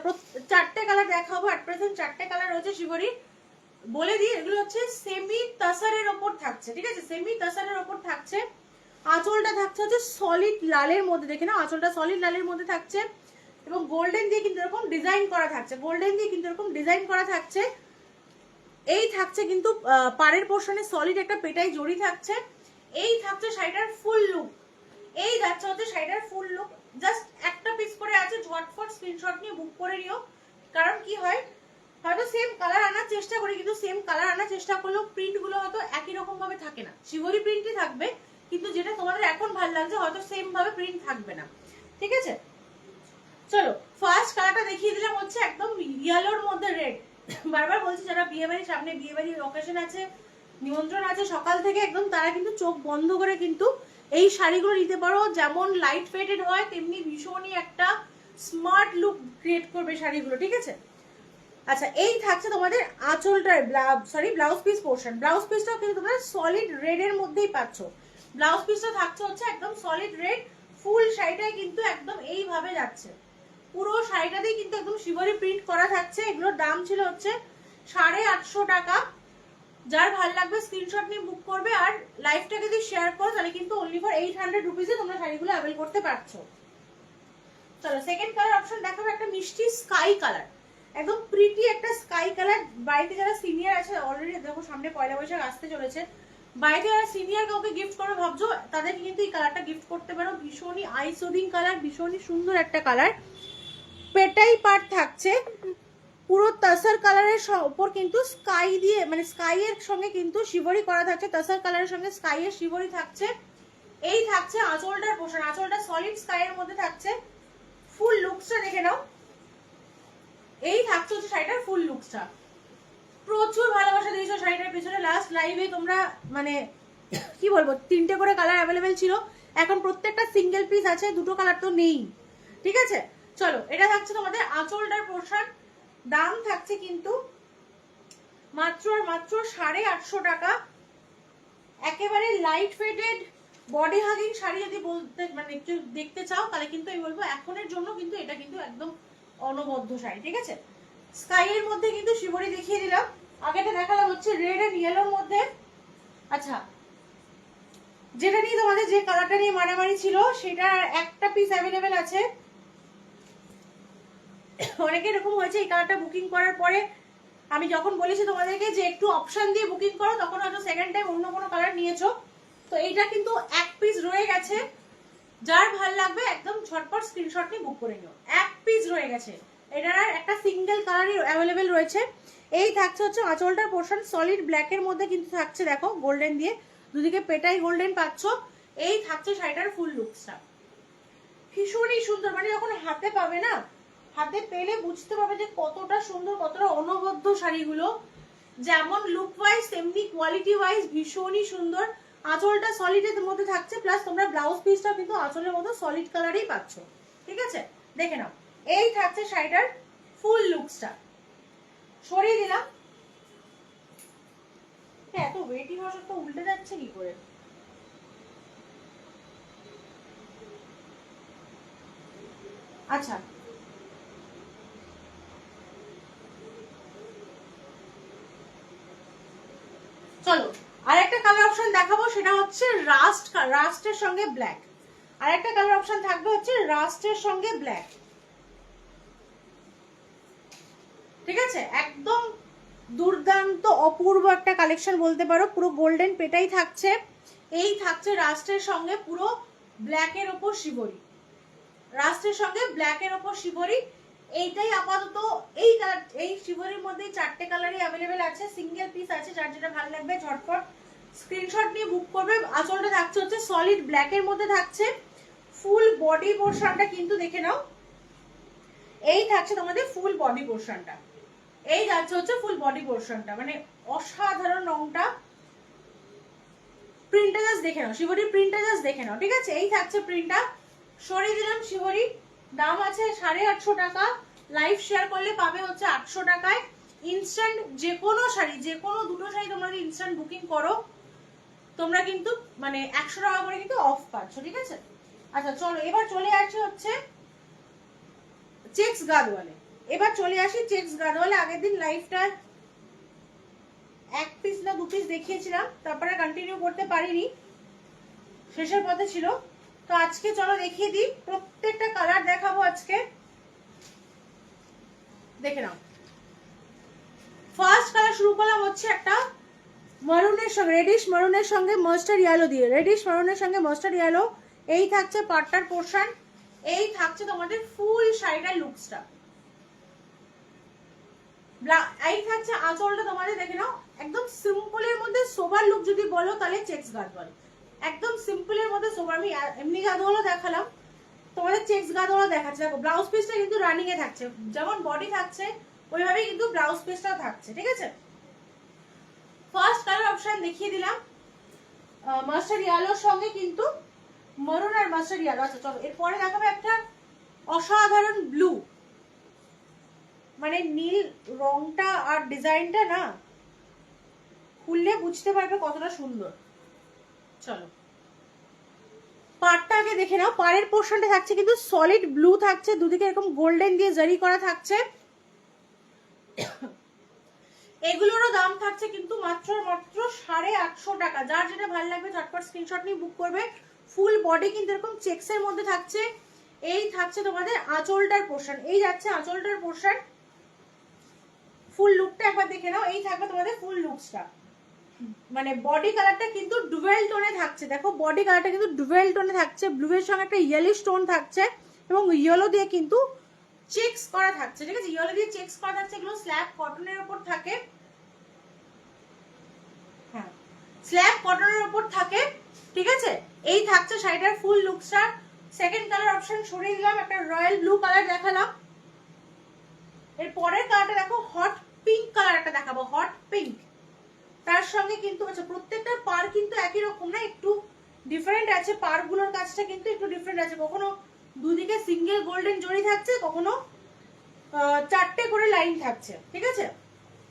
B: 4টে কালার দেখাবো, অ্যাট প্রেজেন্ট 4টে কালার রয়েছে শিবরি। বলে দিই এগুলো হচ্ছে সেমি তাসারের ওপর থাকছে, ঠিক আছে? সেমি তাসারের ওপর থাকছে। আঁচলটা থাকছে হচ্ছে সলিড লালের মধ্যে, দেখে না আঁচলটা সলিড লালের মধ্যে থাকছে, এবং গোল্ডেন দিয়ে কিন্তু এরকম ডিজাইন করা থাকছে, গোল্ডেন দিয়ে কিন্তু এরকম ডিজাইন করা থাকছে। এই থাকছে কিন্তু পাড়ের পোর্শনে সলিড একটা পেটাই জড়ি থাকছে। এই থাকছে শাড়িটার ফুল লুক, এই যাচ্ছে হচ্ছে শাড়িটার ফুল লুক। জাস্ট একটা পিস করে আছে, ঝটফট স্ক্রিনশট নিয়ে বুক করে নিও। কারণ কি হয়, হয়তো সেম কালার আনার চেষ্টা করি, কিন্তু সেম কালার আনার চেষ্টা করলেও প্রিন্টগুলো হয়তো একই রকম ভাবে থাকে না। শিবরি প্রিন্টই থাকবে, কিন্তু যেটা তোমাদের এখন ভালো লাগছে হয়তো সেম ভাবে প্রিন্ট থাকবে না, ঠিক আছে? চলো ফার্স্ট কালারটা দেখিয়ে দিলাম হচ্ছে একদম ইয়েলোর মধ্যে রেড। বারবার বলছি যারা বিয়ে বাড়ির সামনে বিয়ে বাড়ির অকেশন আছে, নিমন্ত্রণ আছে সকাল থেকে একদম, তারা কিন্তু চোখ বন্ধ করে কিন্তু এই শাড়িগুলো নিতে পারো। যেমন লাইট ফেডেড হয় তেমনি ভীষণই একটা স্মার্ট লুক ক্রিয়েট করবে শাড়িগুলো, ঠিক আছে? আচ্ছা এই থাকছে তোমাদের আঁচলটার ব্লাউজ পিস পোর্শন। ব্লাউজ পিসটাও কিন্তু তোমরা সলিড রেড এর মধ্যেই পাচ্ছ। ব্লাউজ পিসটা থাকছে হচ্ছে একদম সলিড রেড, ফুল শাড়িটাই কিন্তু একদম এইভাবে যাচ্ছে, পুরো শাড়িটাতেই কিন্তু একদম শিবরি প্রিন্ট করা থাকছে। এগুলোর দাম ছিল হচ্ছে 850 টাকা। যার ভালো লাগবে স্ক্রিনশট নিয়ে বুক করবে, আর লাইভটাকে যদি শেয়ার করো তাহলে কিন্তু অনলি ফর 800 রুপিসে তোমরা শাড়িগুলো অ্যাভেল করতে পারছো। চলো সেকেন্ড কালার অপশন দেখাবো, একটা মিষ্টি স্কাই কালার, একদম প্রিটি একটা স্কাই কালার। বাড়িতে যারা সিনিয়র আছে, অলরেডি দেখো সামনে পয়লা বৈশাখ আসতে চলেছে, বাড়িতে যারা সিনিয়র কাউকে গিফট করবে ভাবছো, তাদেরকে কিন্তু এই কালারটা গিফট করতে পারো। ভীষণই আইসোদিং কালার, ভীষণই সুন্দর একটা কালার। পেটাই পার্ট থাকছে পুরো তাসার কালারের উপর কিন্তু স্কাই দিয়ে, মানে স্কাই এর সঙ্গে কিন্তু শিবরি করা থাকছে, তাসার কালারের সঙ্গে স্কাই এর শিবরি থাকছে। এই থাকছে আঁচলটার পোর্শন, আঁচলটা সলিড স্কাই এর মধ্যে থাকছে। ফুল লুকসটা দেখে নাও, এই থাকছে হচ্ছে শাড়িটার ফুল লুকসটা। প্রচুর ভালোবাসা দিয়েছো শাড়িটার পেছনে। লাস্ট লাইভে তোমরা মানে কি বলবো, 3টে করে কালার অ্যাভেলেবেল ছিল, এখন প্রত্যেকটা সিঙ্গেল পিস আছে, 2টো কালার তো নেই, ঠিক আছে? চলো এটা থাকছে তোমাদের আঁচলটার পোর্শন। দাম থাকছে কিন্তু মাত্র আর মাত্র 850 টাকা। একেবারে light faded body hugging sari যদি বলতে মানে একটু দেখতে চাও তাহলে কিন্তু আমি বলবো এখনের জন্য কিন্তু এটা কিন্তু একদম অনবদ্য শাড়ি, ঠিক আছে। স্কাই এর মধ্যে কিন্তু শিবরি দেখিয়ে দিলাম, আগেটা দেখালাম হচ্ছে রেড এন্ড ইয়েলোর মধ্যে। আচ্ছা, যেটা নিয়ে তোমাদের যে কালারটা নিয়ে মারামারি ছিল সেটা একটা পিস অ্যাভেলেবেল আছে। অনেকে এরকম হয়েছে এই কালারটা বুকিং করার পরে আমি যখন বলেছি তোমাদেরকে যে একটু অপশন দিয়ে বুকিং করো, তখন হয়তো সেকেন্ড টাইম অন্য কোনো কালার নিয়েছো। তো এইটা কিন্তু এক পিস রয়ে গেছে, যার ভাল লাগবে একদম ঝটপট স্ক্রিনশট নিয়ে বুক করে নিও। এক পিস রয়ে গেছে, এটার আর একটা সিঙ্গেল কালারই অ্যাভেলেবেল রয়েছে। এই থাকছে হচ্ছে আঁচলটার পোর্শন সলিড ব্ল্যাকের মধ্যে কিন্তু থাকছে, দেখো গোল্ডেন দিয়ে দুদিকে পেটাই গোল্ডেন পাচ্ছ। এই থাকছে শাড়িটার ফুল লুকসটা, ভীষণই সুন্দর। মানে যখন হাতে পাবে না, হাতে পেলে বুঝতে পারবে যে কতটা সুন্দর, কতটা অনবদ্য শাড়িগুলো। যেমন লুক ওয়াইজ তেমনি কোয়ালিটি ওয়াইজ ভীষণই সুন্দর। আঁচলটা সলিডের মধ্যে থাকছে, প্লাস তোমরা ব্লাউজ পিসটা কিন্তু আঁচলের মতো সলিড কালারই পাচ্ছ, ঠিক আছে। দেখে নাও, এই থাকছে শাড়িটার ফুল লুকসটা। সরিয়ে দিলাম, এত ওয়েটিং হওয়ার তো উল্টে যাচ্ছে কি করে। আচ্ছা, চলো আরেকটা কালার অপশন দেখাবো, সেটা হচ্ছে রাস্টের সঙ্গে ব্ল্যাক। আরেকটা কালার অপশন থাকবে হচ্ছে রাস্টের সঙ্গে ব্ল্যাক, ঠিক আছে। একদম দুর্দান্ত অপূর্ব একটা কালেকশন বলতে পারো, পুরো গোল্ডেন পেটাই থাকছে। এই থাকছে রাস্টের সঙ্গে পুরো ব্ল্যাকের ওপর শিবরি, রাস্টের সঙ্গে ব্ল্যাকের ওপর শিবরি। এইটাই আপাতত এই কালার, এই শিবরির মধ্যে চারটে কালারই অ্যাভেলেবেল আছে, সিঙ্গেল পিস আছে, যার যেটা ভালো লাগবে ঝটপট স্ক্রিনশট নিয়ে বুক করবে। আঁচলটা থাকছে হচ্ছে সলিড ব্ল্যাকের মধ্যে থাকছে। ফুল বডি পোর্শনটা কিন্তু দেখে নাও, এই থাকছে তোমাদের ফুল বডি পোর্শনটা, এই যাচ্ছে হচ্ছে ফুল বডি পোর্শনটা, মানে অসাধারণ রংটা। প্রিন্টটা জাস্ট দেখে নাও, শিবরির প্রিন্টটা জাস্ট দেখে নাও, ঠিক আছে। এই থাকছে প্রিন্টটা, সরিয়ে দিলাম শিবরি। দাম আছে 850 টাকা, লাইভ শেয়ার করলে পাবে হচ্ছে 800 টাকায়। ইনস্ট্যান্ট যে কোনো শাড়ি, যে কোনো দুটো শাড়ি তোমরা যদি ইনস্ট্যান্ট বুকিং করো তোমরা কিন্তু মানে 100 টাকা করে কিন্তু অফ পাচ্ছ, ঠিক আছে। আচ্ছা চলো এবার চলে আসি হচ্ছে চেক্স গাদওয়ালে। এবার চলে আসি চেক্স গাদওয়ালে। আগের দিন লাইভটা এক পিস না দু পিস দেখিয়েছিলাম, তারপরে কন্টিনিউ করতে পারিনি, শেষের পথে ছিল। তো আজকে চলো দেখিয়ে দিই, প্রত্যেকটা কালার দেখাবো আজকে, দেখে নাও। ফার্স্ট কালার শুরু করলাম হচ্ছে একটা মারুনের সঙ্গে, রেডিশ মারুনের সঙ্গে মাস্টার্ড ইয়েলো দিয়ে, রেডিশ মারুনের সঙ্গে মাস্টার্ড ইয়েলো। এই থাকছে পাটটার পোর্শন, এই থাকছে তোমাদের ফুল শাড়িটার লুকসটা, এই থাকছে আঁচলটা তোমাদের দেখে নাও। একদম সিম্পলের মধ্যে সোবার লুক যদি বলো তাহলে চেক্স গাদওয়াল, একদম সিম্পলের মধ্যে সোবার। আমি এমনি গাদওয়ালও দেখালাম, তোমাদের চেক্স গাদওয়ালও দেখাচ্ছে। দেখো ব্লাউজ পিসটা কিন্তু রানিং এ থাকছে, যেমন বডি থাকছে ওইভাবেই কিন্তু ব্লাউজ পিসটাও থাকছে, ঠিক আছে। ফার্স্ট কালার অপশন দেখিয়ে দিলাম মাস্টার্ড ইয়েলোর সঙ্গে কিন্তু মারুন আর মাস্টার্ড ইয়েলো। আচ্ছা চলো এরপরে দেখাবো একটা অসাধারণ ব্লু, মানে নীল রংটা আর ডিজাইনটা না খুললে বুঝতে পারবে কতটা সুন্দর। চলো পাড়টা আগে দেখে নাও, পাড়ের পোর্শনটা থাকছে কিন্তু সলিড ব্লু থাকছে, দুদিকে এরকম গোল্ডেন দিয়ে জারি করা থাকছে। এগুলোরও দাম থাকছে কিন্তু মাত্র 850 টাকা। যার যেটা ভালো লাগবে ঝটপট স্ক্রিনশট নিয়ে বুক করবে। ফুল বডি কিন্তু এরকম চেক্সের মধ্যে থাকছে। এই থাকছে তোমাদের আঁচলটার পোর্শন, এই যাচ্ছে আঁচলটার পোর্শন। ফুল লুকটা একবার দেখে নাও, এই থাকবে তোমাদের ফুল লুকসটা। মানে বডি কালারটা কিন্তু ডুয়েল টোনে থাকছে, দেখো বডি কালারটা কিন্তু ডুয়েল টোনে থাকছে, ব্লু এর সঙ্গে একটা ইয়েলিশ টোন থাকছে এবং ইয়েলো দিয়ে কিন্তু চেকস করা থাকছে, ঠিক আছে। ইয়েলো দিয়ে চেকস করা থাকছে, এগুলো স্ল্যাব কটনের উপর থাকে, হ্যাঁ স্ল্যাব কটনের উপর থাকে, ঠিক আছে। এই থাকছে শাড়িটার ফুল লুকসটা। সেকেন্ড কালার অপশন সরিয়ে দিলাম, একটা রয়্যাল ব্লু কালার দেখালাম। এর পরের কালারটা দেখো হট পিঙ্ক কালার একটা দেখাবো, হট পিঙ্ক। তার সঙ্গে কিন্তু আচ্ছা প্রত্যেকটা পার কিন্তু একই রকম না, একটু ডিফারেন্ট আছে, পারগুলোর কাজটা কিন্তু একটু ডিফারেন্ট আছে। কখনো দুদিকে সিঙ্গেল গোল্ডেন জড়ি থাকছে, কখনো চারটে করে লাইন থাকছে, ঠিক আছে।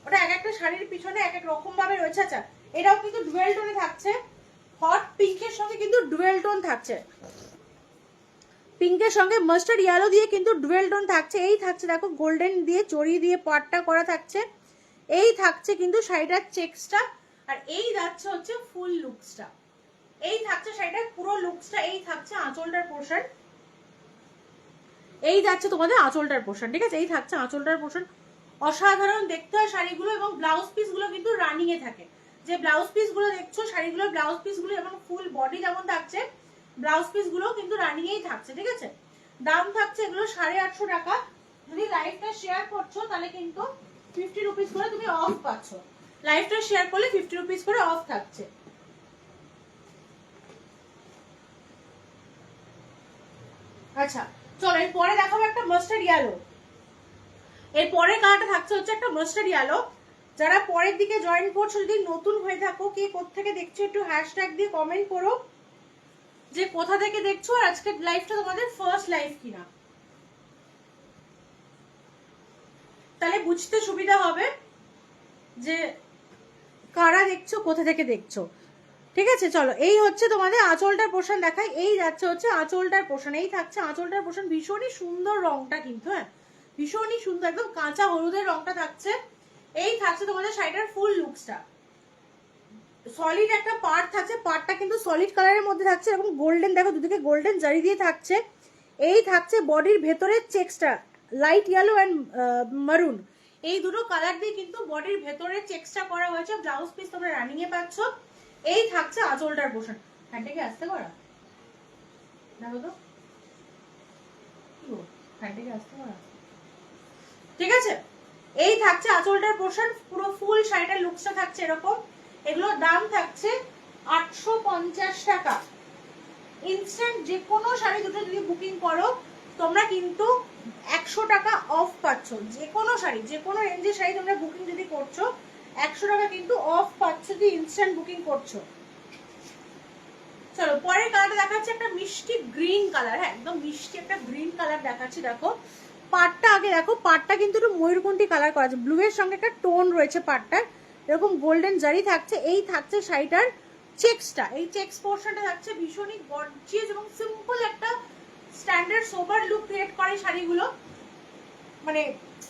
B: ওটা এক একটা শাড়ির পিছনে এক এক রকম ভাবে রয়েছে। আচ্ছা এটাও কিন্তু ডুয়েল টোনে থাকছে, হট পিঙ্কের সঙ্গে কিন্তু ডুয়েল টোন থাকছে, পিঙ্কের সঙ্গে মাস্টার্ড ইয়েলো দিয়ে কিন্তু ডুয়েল টোন থাকছে। এই থাকছে দেখো গোল্ডেন দিয়ে চড়ি দিয়ে পাটটা করা থাকছে। এই থাকছে কিন্তু শাড়িটার চেক্সটা, আর এই যাচ্ছে হচ্ছে ফুল লুকসটা। এই থাকছে শাড়িটার পুরো লুকসটা। এই থাকছে আঁচলটার পোর্শন, এই যাচ্ছে তোমাদের আঁচলটার পোর্শন, ঠিক আছে? এই থাকছে আঁচলটার পোর্শন। অসাধারণ দেখতে হয় শাড়িগুলো, এবং ব্লাউজ পিস গুলো কিন্তু রানিং এ থাকে। যে ব্লাউজ পিস গুলো দেখছো শাড়িগুলোর ব্লাউজ পিস গুলো এবং ফুল বডি যেমন থাকছে, ব্লাউজ পিস গুলো কিন্তু রানিং এই থাকছে, ঠিক আছে? দাম থাকছে এগুলো 850 টাকা। যদি লাইভটা শেয়ার করছো তাহলে কিন্তু 50 রুপিস করে তুমি অফ পাচ্ছ। লাইভটা শেয়ার করলে 50 রুপিস করে অফ থাকছে। আচ্ছা চলো এরপরে দেখাবো একটা মাস্টার্ড ইয়েলো। এর পরের কালারটা থাকছে হচ্ছে একটা মাস্টার্ড ইয়েলো। যারা পরের দিকে জয়েন করছো, যদি নতুন হয়ে থাকো, কে কোথা থেকে দেখছো একটু হ্যাশট্যাগ দিয়ে কমেন্ট করো যে কোথা থেকে দেখছো, আর আজকের লাইভটা তোমাদের ফার্স্ট লাইভ কিনা, তাহলে বুঝতে সুবিধা হবে যে কারা দেখছো, কোথা থেকে দেখছো, ঠিক আছে? চলো এই হচ্ছে তোমাদের আঁচলটার পোর্শন দেখাই। এই যাচ্ছে হচ্ছে আঁচলটার পোর্শন, এই থাকছে আঁচলটার পোর্শন। ভীষণই সুন্দর রংটা কিন্তু, হ্যাঁ ভীষণই সুন্দর, একদম কাঁচা হলুদের রংটা থাকছে। এই থাকছে তোমাদের শাড়িটার ফুল লুকসটা। সলিড একটা পার্ট থাকছে, পার্টটা কিন্তু সলিড কালারের মধ্যে থাকছে, এরকম গোল্ডেন, দেখো দুদিকে গোল্ডেন জারি দিয়ে থাকছে। এই থাকছে বডির ভেতরে চেক্সটা, লাইট ইয়েলো অ্যান্ড মারুন, এই দুটো কালার দিয়ে কিন্তু বডির ভেতরে চেক্সটা করা হয়েছে। ব্লাউজ পিস তোমরা রানিং এ পাচ্ছ। এই থাকছে আঁচলটার পোর্শন। হ্যান্ডটাকে আসতে করা দেখো তো, হ্যান্ডটাকে আসতে করা, ঠিক আছে? এই থাকছে আঁচলটার পোর্শন, পুরো ফুল শাড়িটার লুকসটা থাকছে এরকম। এগুলোর দাম থাকছে 850 টাকা। ইনস্ট্যান্ট যে কোনো শাড়ি দুটো যদি বুকিং করো তোমরা কিন্তু 100 টাকা অফ পাচ্ছ। যে কোনো শাড়ি, যে কোনো রেঞ্জের শাড়ি তোমরা বুকিং যদি করছো 100 টাকা কিন্তু অফ পাচ্ছ যদি ইনস্ট্যান্ট বুকিং করছো। চলো পরের কালারটা দেখাচ্ছি একটা মিষ্টি গ্রিন কালার, হ্যাঁ একদম মিষ্টি একটা গ্রিন কালার দেখাচ্ছি। দেখো পাটটা আগে দেখো, পাটটা কিন্তু একটু ময়ূরকণ্ঠী কালার করা আছে, ব্লু এর সঙ্গে একটা টোন রয়েছে পাটটার, এরকম গোল্ডেন জারি থাকছে। এই থাকছে শাড়িটার চেক্সটা, এই চেক্স পোর্শনটা থাকছে ভীষণই গর্জিয়াস এবং সিম্পল একটা স্ট্যান্ডার্ড সোবার লুক ক্রিয়েট করে শাড়িগুলো। মানে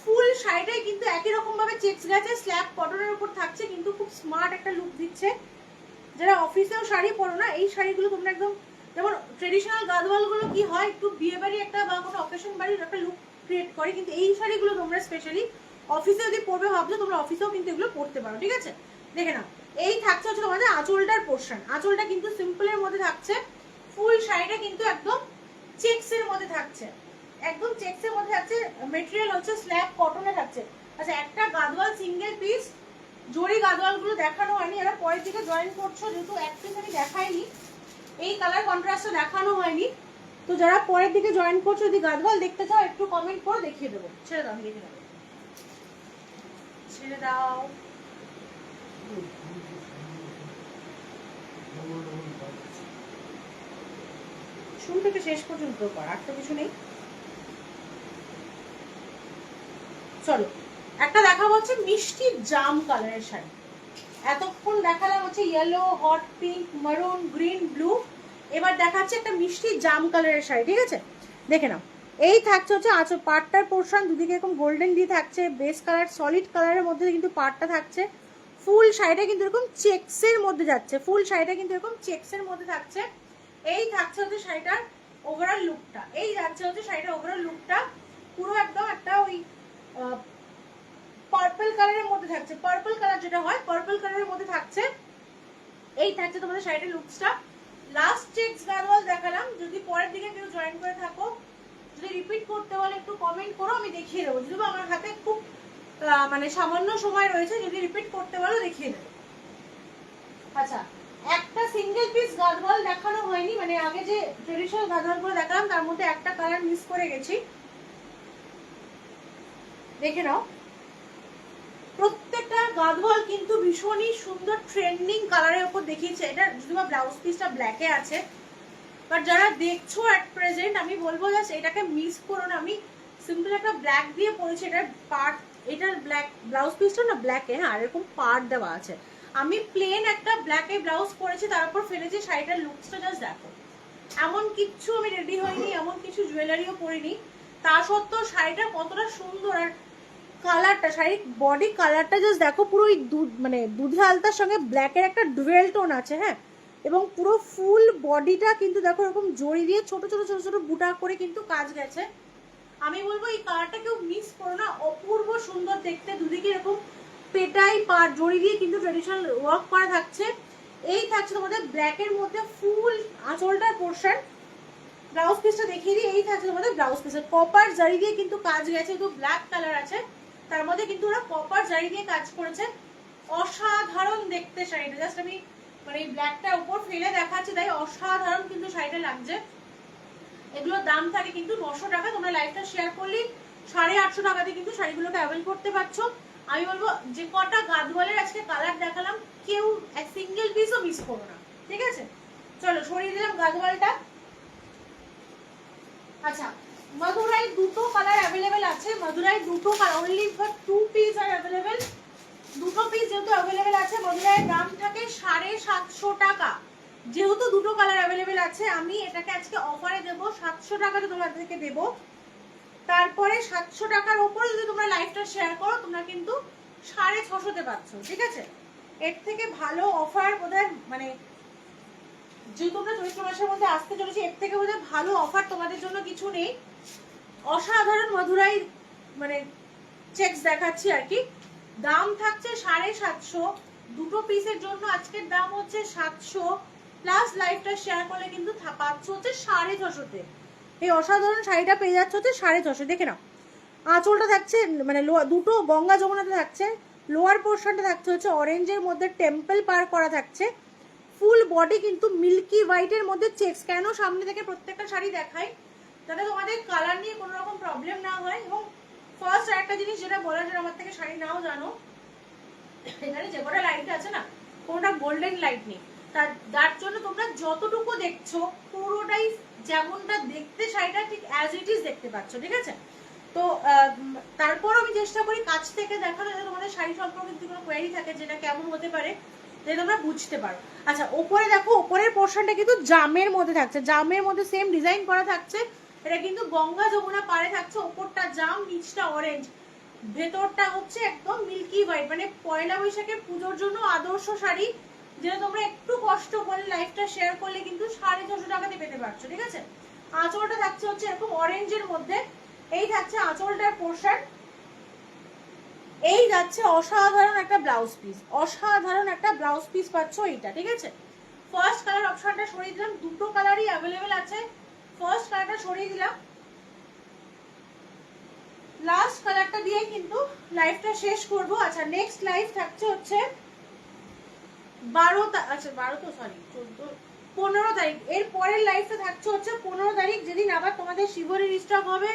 B: ফুল শাড়িটাই কিন্তু একই রকম ভাবে চেক্স গেছে, স্ল্যাব কটনের উপর থাকছে, কিন্তু খুব স্মার্ট একটা লুক দিচ্ছে। যারা অফিসেও শাড়ি পরো না, এই শাড়িগুলো তোমরা একদম, যেমন ট্রেডিশনাল গাদওয়াল গুলো কি হয় একটু বিয়ে বাড়ি একটা বা কোনো অকেশন বাড়ির একটা লুক ক্রিয়েট করে, কিন্তু এই শাড়িগুলো তোমরা স্পেশালি অফিসে যদি পরবে ভাবছো তোমরা অফিসেও কিন্তু এগুলো পরতে পারো, ঠিক আছে? দেখে নাও এই থাকছে হচ্ছে তোমাদের আঁচলটার পোর্শন। আঁচলটা কিন্তু সিম্পলের মধ্যে থাকছে, ফুল শাড়িটা কিন্তু একদম চেক্সের মধ্যে থাকছে, একদম চেক্সের মধ্যে থাকছে। মেটেরিয়াল হচ্ছে স্ল্যাব কটনে থাকছে। আচ্ছা একটা গাদওয়াল সিঙ্গেল পিস, জরি গাদওয়াল গুলো দেখানো হয়নি, এরা পরের দিকে জয়েন করছো, যেহেতু এক পিস আমি দেখাইনি, এই কালার কন্ট্রাস্টটা দেখানো হয়নি, তো যারা পরের দিকে জয়েন করছো যদি গাদওয়াল দেখতে চাও একটু কমেন্ট করে দেখিয়ে দেবো। ছেড়ে দাও, দেখে নেবো, ছেড়ে দাও। শুরু থেকে শেষ পর্যন্ত কর, আর তো কিছু নেই। চলো একটা দেখাবো হচ্ছে মিষ্টি জাম কালারের শাড়ি। এতক্ষণ দেখালাম হচ্ছে ইয়েলো, হট পিঙ্ক, মারুন, গ্রিন, ব্লু, এবার দেখাচ্ছে একটা মিষ্টি জাম কালারের শাড়ি, ঠিক আছে? দেখে নাও এই থাকছে হচ্ছে আঁচল, পাটটার পোর্শন দুদিকে এরকম গোল্ডেন দিয়ে থাকছে, বেস কালার সলিড কালারের মধ্যে কিন্তু পাটটা থাকছে। ফুল শাড়িটা কিন্তু এরকম চেক্সের মধ্যে যাচ্ছে, ফুল শাড়িটা কিন্তু এরকম চেক্সের মধ্যে থাকছে। এই থাকছে হচ্ছে শাড়িটার ওভারঅল লুকটা, এই যাচ্ছে হচ্ছে শাড়িটার ওভারঅল লুকটা, পুরো একদম একটা ওই পার্পল কালারের মধ্যে থাকছে, পার্পল কালার যেটা হয় পার্পল কালারের মধ্যে থাকছে। এই থাকছে তোমাদের শাড়িটার লুকসটা। লাস্ট চেক্স গাদওয়াল দেখালাম, যদি পরের দিকে কেউ জয়েন করে থাকো, যদি রিপিট করতে হলে একটু কমেন্ট করো, আমি দেখিয়ে দেবো। যদি আমার হাতে খুব মানে সামান্য সময় রয়েছে, যদি রিপিট করতে বলো দেখিয়ে দেবো। আচ্ছা একটা সিঙ্গেল পিস গাদওয়াল দেখানো হয়নি, মানে আগে যে ট্রেডিশনাল গাদওয়াল গুলো দেখালাম তার মধ্যে একটা কালার মিস করে গেছি, দেখে নাও। প্রত্যেকটা গাদওয়াল কিন্তু ভীষণই সুন্দর ট্রেন্ডিং কালারের উপর দেখিয়েছে। এটা যদি বা ব্লাউজ পিসটা ব্ল্যাকে আছে, বাট যারা দেখছো অ্যাট প্রেজেন্ট আমি বলবো জাস্ট এটাকে মিস করো না। আমি সিম্পল একটা ব্ল্যাক দিয়ে পরেছি, এটার পার্ট, এটার ব্ল্যাক ব্লাউজ পিসটা না ব্ল্যাকে, হ্যাঁ এরকম পার্ট দেওয়া আছে, আমি প্লেন একটা ব্ল্যাকে ব্লাউজ পরেছি, তার উপর ফেলেছি শাড়িটার লুকসটা জাস্ট দেখো। এমন কিচ্ছু আমি রেডি হইনি, এমন কিছু জুয়েলারিও পরিনি, তা সত্ত্বেও শাড়িটা কতটা সুন্দর। আর কালারটা, শাড়ির বডি কালারটা জাস্ট দেখো, পুরো ওই মানে দুধে আলতার সঙ্গে ব্ল্যাকের একটা ডুয়েল টোন আছে, হ্যাঁ। এবং পুরো ফুল বডিটা কিন্তু দেখো এরকম জড়ি দিয়ে ছোট ছোট ছোট ছোট বুটা করে কিন্তু কাজ গেছে। আমি বলবো এই কালারটা কেউ মিস করো না, অপূর্ব সুন্দর দেখতে। দুদিকে এরকম পেটাই পার জড়ি দিয়ে কিন্তু ট্রেডিশনাল ওয়ার্ক করা থাকছে। এই থাকছে তোমাদের ব্ল্যাকের মধ্যে ফুল আঁচলটার পোর্শন। ব্লাউজ পিসটা দেখিয়ে দিই, এই থাকছে তোমাদের ব্লাউজ পিসের কপার জারি দিয়ে কিন্তু কাজ গেছে। তো ব্ল্যাক কালার আছে, তার মধ্যে কিন্তু ওরা কপার জারি দিয়ে কাজ করেছে। অসাধারণ দেখতে শাড়িটা, জাস্ট আমি মানে এই ব্ল্যাকটা উপর ফেলে দেখাচ্ছি, তাই অসাধারণ কিন্তু শাড়িটা লাগছে। এগুলোর দাম থাকে কিন্তু 900 টাকা। তোমরা লাইভটা শেয়ার করলেই 850 টাকাতে কিন্তু শাড়িগুলোকে অ্যাভেল করতে পারছো। আমি বলবো যে কটা গাদওয়ালের আজকে কালার দেখালাম, কেউ এক সিঙ্গেল পিসও মিস করো না, ঠিক আছে? চলো সরিয়ে দিলাম গাদওয়ালটা। আচ্ছা, মধুরাই দুটো কালার অ্যাভেলেবেল আছে। মধুরাই দুটো কালার, অনলি ফর 2 পিস আর অ্যাভেলেবেল। দুটো পিস যেহেতু অ্যাভেলেবেল আছে, মধুরাইয়ের দাম থাকে 750 টাকা। যেহেতু দুটো কালার অ্যাভেলেবেল আছে, আমি এটাকে আজকে অফারে দেবো 700 টাকাতে তোমাদেরকে দেবো। তারপরে 700 টাকার উপরে যদি তোমরা লাইভটা শেয়ার করো, তোমরা কিন্তু 650 পাচ্ছ, ঠিক আছে? এর থেকে ভালো অফার বোধহয়, মানে যেহেতু আমরা চৈত্র মাসের মধ্যে আসতে চলেছি, এর থেকে বোধহয় ভালো অফার তোমাদের জন্য কিছু নেই। অসাধারণ মধুরাই মানে চেকস দেখাচ্ছি আর কি। দাম থাকছে 750, দুটো পিসের জন্য আজকের দাম হচ্ছে 700, প্লাস লাইভটা শেয়ার করলে কিন্তু পাচ্ছ হচ্ছে 650-তে। এই অসাধারণ শাড়িটা পেয়ে যাচ্ছে হচ্ছে 650। দেখে নাও, আঁচলটা থাকছে মানে দুটো গঙ্গা যমুনাতে থাকছে। লোয়ার পোর্শনটা থাকছে হচ্ছে অরেঞ্জের মধ্যে টেম্পল পার করা থাকছে। ফুল বডি কিন্তু মিল্কি হোয়াইটের মধ্যে চেকস। কেন সামনে থেকে প্রত্যেকটা শাড়ি দেখাই, যাতে তোমাদের কালার নিয়ে কোনো রকম প্রবলেম না হয়। এবং ফার্স্ট একটা জিনিস যেটা বলার, যেটা আমার থেকে শাড়ি নাও জানো, এখানে যে কটা লাইট আছে না, কোনোটা গোল্ডেন লাইট নেই। তার জন্য তোমরা যতটুকু দেখছো পুরোটাই যেমনটা দেখতে শাড়িটা ঠিক অ্যাজ ইট ইজ দেখতে পাচ্ছ, ঠিক আছে? তো তারপর আমি চেষ্টা করি কাছ থেকে দেখানো, যাতে তোমাদের শাড়ি সম্পর্কে যদি কোনো কোয়ারি থাকে যেটা কেমন হতে পারে, যাতে তোমরা বুঝতে পারো। আচ্ছা, ওপরে দেখো, ওপরের পোর্শনটা কিন্তু জামের মধ্যে থাকছে, জামের মধ্যে সেম ডিজাইন করা থাকছে। এটা কিন্তু গঙ্গা যমুনা পাড়ে থাকছে। ওপরটা জাম, নিচটা অরেঞ্জ, ভেতরটা হচ্ছে একদম মিল্কি হোয়াইট। মানে পয়লা বৈশাখের পুজোর জন্য আদর্শ শাড়ি, যেটা তোমরা একটু কষ্ট করে লাইভটা শেয়ার করলে কিন্তু 650 টাকাতে পেতে পারছো, ঠিক আছে? আঁচলটা থাকছে হচ্ছে এরকম অরেঞ্জের মধ্যে। এই থাকছে আঁচলটার পোর্শন। এই যাচ্ছে অসাধারণ একটা ব্লাউজ পিস, অসাধারণ একটা ব্লাউজ পিস পাচ্ছ এইটা, ঠিক আছে? ফার্স্ট কালার অপশনটা সরিয়ে দিলাম, দুটো কালারই অ্যাভেলেবেল আছে। ফার্স্ট কালারটা সরিয়ে দিলাম, লাস্ট কালারটা দিয়ে কিন্তু লাইভটা শেষ করব। আচ্ছা, নেক্সট লাইভ থাকছে হচ্ছে 15 তারিখ। এর পরের লাইভটা থাকছে হচ্ছে 15 তারিখ, যেদিন আবার তোমাদের শিবরি রিস্টক হবে,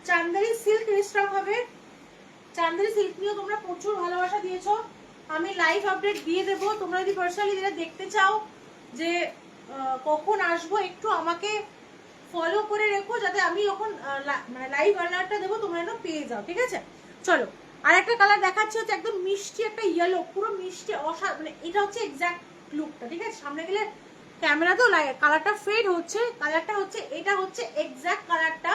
B: চান্দেরি সিল্ক রিস্টক হবে। চান্দেরি সিল্ক নিয়ে তোমরা প্রচুর ভালোবাসা দিয়েছো, আমি লাইভ আপডেট দিয়ে দেবো। তোমরা যদি পার্সোনালি যেটা দেখতে চাও যে কখন আসবো, একটু আমাকে ফলো করে রেখো, যাতে আমি যখন মানে লাইভ আলার্টটা দেবো তোমরা যেন পেয়ে যাও, ঠিক আছে? চলো, আর একটা কালার দেখাচ্ছি হচ্ছে একদম মিষ্টি একটা ইয়েলো, পুরো মিষ্টি মানে এটা হচ্ছে এক্সাক্ট লুকটা, ঠিক আছে? সামনে গেলে ক্যামেরা তো কালারটা ফেড হচ্ছে, কালারটা হচ্ছে এটা হচ্ছে এক্সাক্ট কালারটা।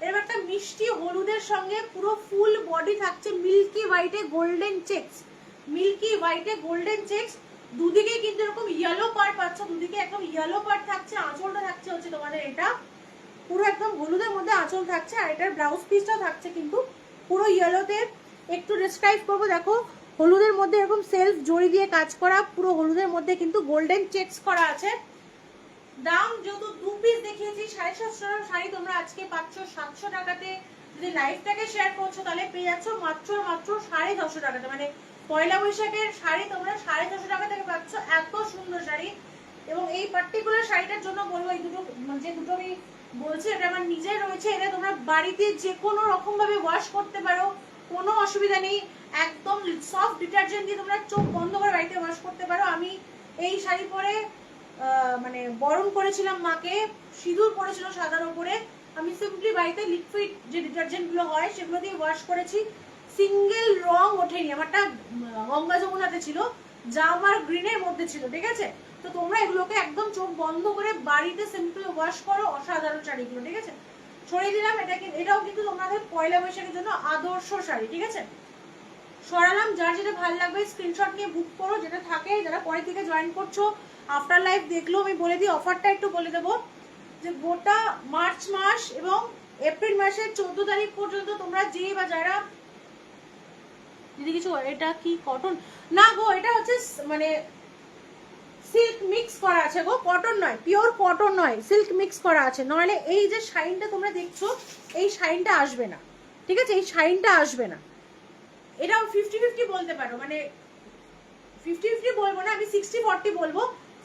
B: এরকম একটা মিষ্টি হলুদের সঙ্গে পুরো ফুল বডি থাকছে মিল্কি হোয়াইটে গোল্ডেন চেকস, মিল্কি হোয়াইটে গোল্ডেন চেকস। দুদিকে কিন্তু এরকম ইয়েলো পার্ট পাচ্ছ, দুদিকে একদম ইয়েলো পার্ট থাকছে। আঁচলটা থাকছে হচ্ছে তোমাদের এটা পুরো একদম হলুদের মধ্যে আঁচল থাকছে, আর এটার ব্লাউজ পিসটাও থাকছে কিন্তু পুরো ইয়েলোতে। একটু ডেসক্রাইব করবো, দেখো হলুদের মধ্যে এরকম সেলফ জড়ি দিয়ে কাজ করা, পুরো হলুদের মধ্যে কিন্তু গোল্ডেন চেকস করা আছে। দাম যেহেতু 2 পিস দেখিয়েছি 750 টাকার শাড়ি, তোমরা আজকে পাচ্ছ 700 টাকাতে। যদি লাইভটাকে শেয়ার করছো তাহলে পেয়ে যাচ্ছ মাত্র 1050 টাকাতে। মানে পয়লা বৈশাখের শাড়ি তোমরা 650 টাকা থেকে পাচ্ছ, এত সুন্দর শাড়ি। এবং এই পার্টিকুলার শাড়িটার জন্য বলবো, এই দুটো যে দুটো আমি বলছি এটা আমার নিজের রয়েছে, এটা তোমরা বাড়িতে যে কোনো রকম ভাবে ওয়াশ করতে পারো, কোনো অসুবিধা নেই। একদম সফট ডিটারজেন্ট দিয়ে তোমরা চোখ বন্ধ করে বাড়িতে ওয়াশ করতে পারো। আমি এই শাড়ি পরে মানে বরণ করেছিলাম মাকে, সিঁদুর পড়েছিল সাদার উপরে। আমি সিম্পলি বাড়িতে লিকুইড যে ডিটারজেন্ট গুলো হয় সেগুলো দিয়ে ওয়াশ করেছি, সিঙ্গেল রং ওঠেনি। আমারটা গঙ্গা যমুনাতে ছিল, জামার গ্রিনের মধ্যে ছিল, ঠিক আছে? তো তোমরা এগুলোকে একদম চোখ বন্ধ করে বাড়িতে সিম্পল ওয়াশ করো, অসাধারণ শাড়িগুলো, ঠিক আছে? সরিয়ে দিলাম, এটাও কিন্তু তোমাদের পয়লা বৈশাখের জন্য আদর্শ শাড়ি, ঠিক আছে? সরালাম, যার যেটা ভালো লাগবে স্ক্রিনশট নিয়ে বুক করো, যেটা থাকে। যারা পরে থেকে জয়েন করছো, আফটার লাইফ দেখলো, আমি বলে দিই অফারটা একটু বলে দেবো, যে গোটা মার্চ মাস এবং এপ্রিল মাসের 14 তারিখ পর্যন্ত তোমরা যে বা যারা যদি কিছু, এটা কি কটন না গো, এটা হচ্ছে মানে সিল্ক মিক্স করা আছে গো, কটন নয়, পিওর কটন নয়, সিল্ক মিক্স করা আছে, নইলে এই যে শাইনটা তোমরা দেখছো এই শাইনটা আসবে না, ঠিক আছে? এই শাইনটা আসবে না। এটাও 50-50 বলতে পারো, মানে 50-50 বলবো না, আমি 60-40 বলবো।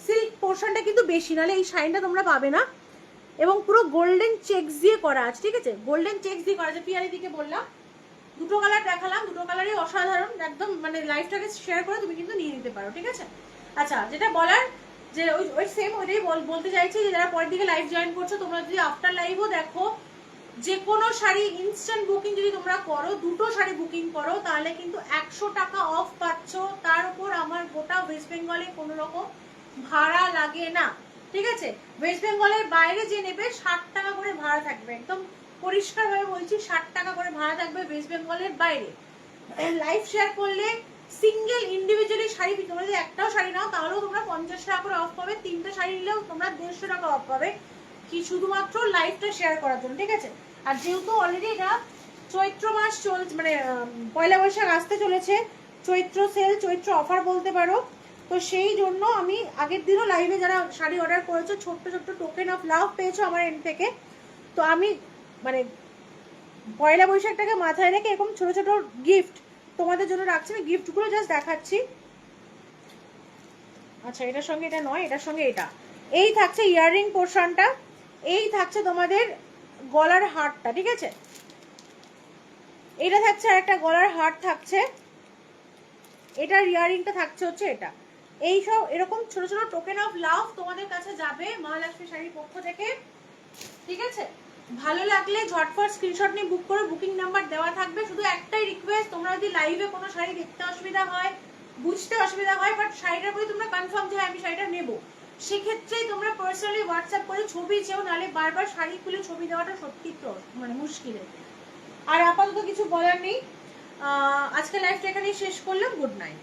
B: সিল্ক পোর্শনটা কিন্তু বেশি, নাহলে এই শাইনটা তোমরা পাবে না। এবং পুরো গোল্ডেন চেকস দিয়ে করা আছে, ঠিক আছে? গোল্ডেন চেকস দিয়ে করা আছে। পিয়ারি দিকে বললাম, দুটো কালার দেখালাম, দুটো কালারই অসাধারণ, একদম মানে লাইফটাকে শেয়ার করে তুমি কিন্তু নিয়ে নিতে পারো, ঠিক আছে? আচ্ছা, যেটা বলার যে ওই সেম ওইটাই বলতে চাইছি, যে যারা পরের দিকে লাইভ জয়েন করছো, তোমরা যদি আফটার লাইভও দেখো, যে কোনো শাড়ি ইনস্ট্যান্ট বুকিং যদি তোমরা করো, দুটো শাড়ি বুকিং করো, তাহলে কিন্তু 100 টাকা অফ পাচ্ছ। তার উপর আমার গোটা ওয়েস্ট বেঙ্গলে কোনো রকম ভাড়া লাগে না, ঠিক আছে? ওয়েস্ট বেঙ্গলের বাইরে যে নেবে 60 টাকা করে ভাড়া থাকবে, একদম পরিষ্কারভাবে বলছি, 60 টাকা করে ভাড়া থাকবে ওয়েস্ট বেঙ্গলের বাইরে। লাইভ শেয়ার করলে সিঙ্গেল ইন্ডিভিজুয়ালি শাড়ি, তোমরা যদি একটাও শাড়ি নাও তাহলেও তোমরা 50 টাকা করে অফ পাবে, 3টে শাড়ি নিলেও তোমরা 150 টাকা অফ পাবে, কি শুধুমাত্র লাইভটা শেয়ার করার জন্য, ঠিক আছে? আর যেহেতু অলরেডি এটা চৈত্র মাস চলছে, মানে পয়লা বৈশাখ আসতে চলেছে, চৈত্র সেল, চৈত্র অফার বলতে পারো, তো সেই জন্য আমি আগের দিনও লাইভে যারা শাড়ি অর্ডার করেছো, ছোট্ট ছোট্ট টোকেন অফ লাভ পেয়েছো আমার এন্ড থেকে, তো আমি মানে পয়লা বৈশাখটাকে মাথায় রেখে এরকম ছোট ছোট গিফট তোমাদের জন্য রাখছি। আমি গিফটগুলো জাস্ট দেখাচ্ছি। আচ্ছা, এটার সঙ্গে এটা নয়, এটার সঙ্গে এটা, এই থাকছে ইয়াররিং পোর্শনটা, এই থাকছে তোমাদের গলার হারটা, ঠিক আছে? এটা থাকছে আর একটা গলার হার থাকছে, এটার ইয়াররিংটা থাকছে হচ্ছে এটা। এই সব এরকম ছোট ছোট টোকেন অফ লাভ তোমাদের কাছে যাবে মহালক্ষ্মী শাড়ির পক্ষ থেকে, ঠিক আছে? ভালো লাগলে ঝটফট স্ক্রিনশট নিয়ে বুক করো, বুকিং নাম্বার দেওয়া থাকবে। শুধু একটাই রিকোয়েস্ট, তোমরা যদি লাইভে কোনো শাড়ি দেখতে অসুবিধা হয়, বুঝতে অসুবিধা হয়, বাট শাড়িটার প্রতি তোমরা কনফার্ম যে আমি শাড়িটা নেবো, সেক্ষেত্রেই তোমরা পার্সোনালি হোয়াটসঅ্যাপ করে ছবি চেও, নাহলে বারবার শাড়ি খুলে ছবি দেওয়াটা সত্যি তো মানে মুশকিলের। আর আপাতত কিছু বলার নেই, আজকে লাইভটা এখানেই শেষ করলাম। Good night.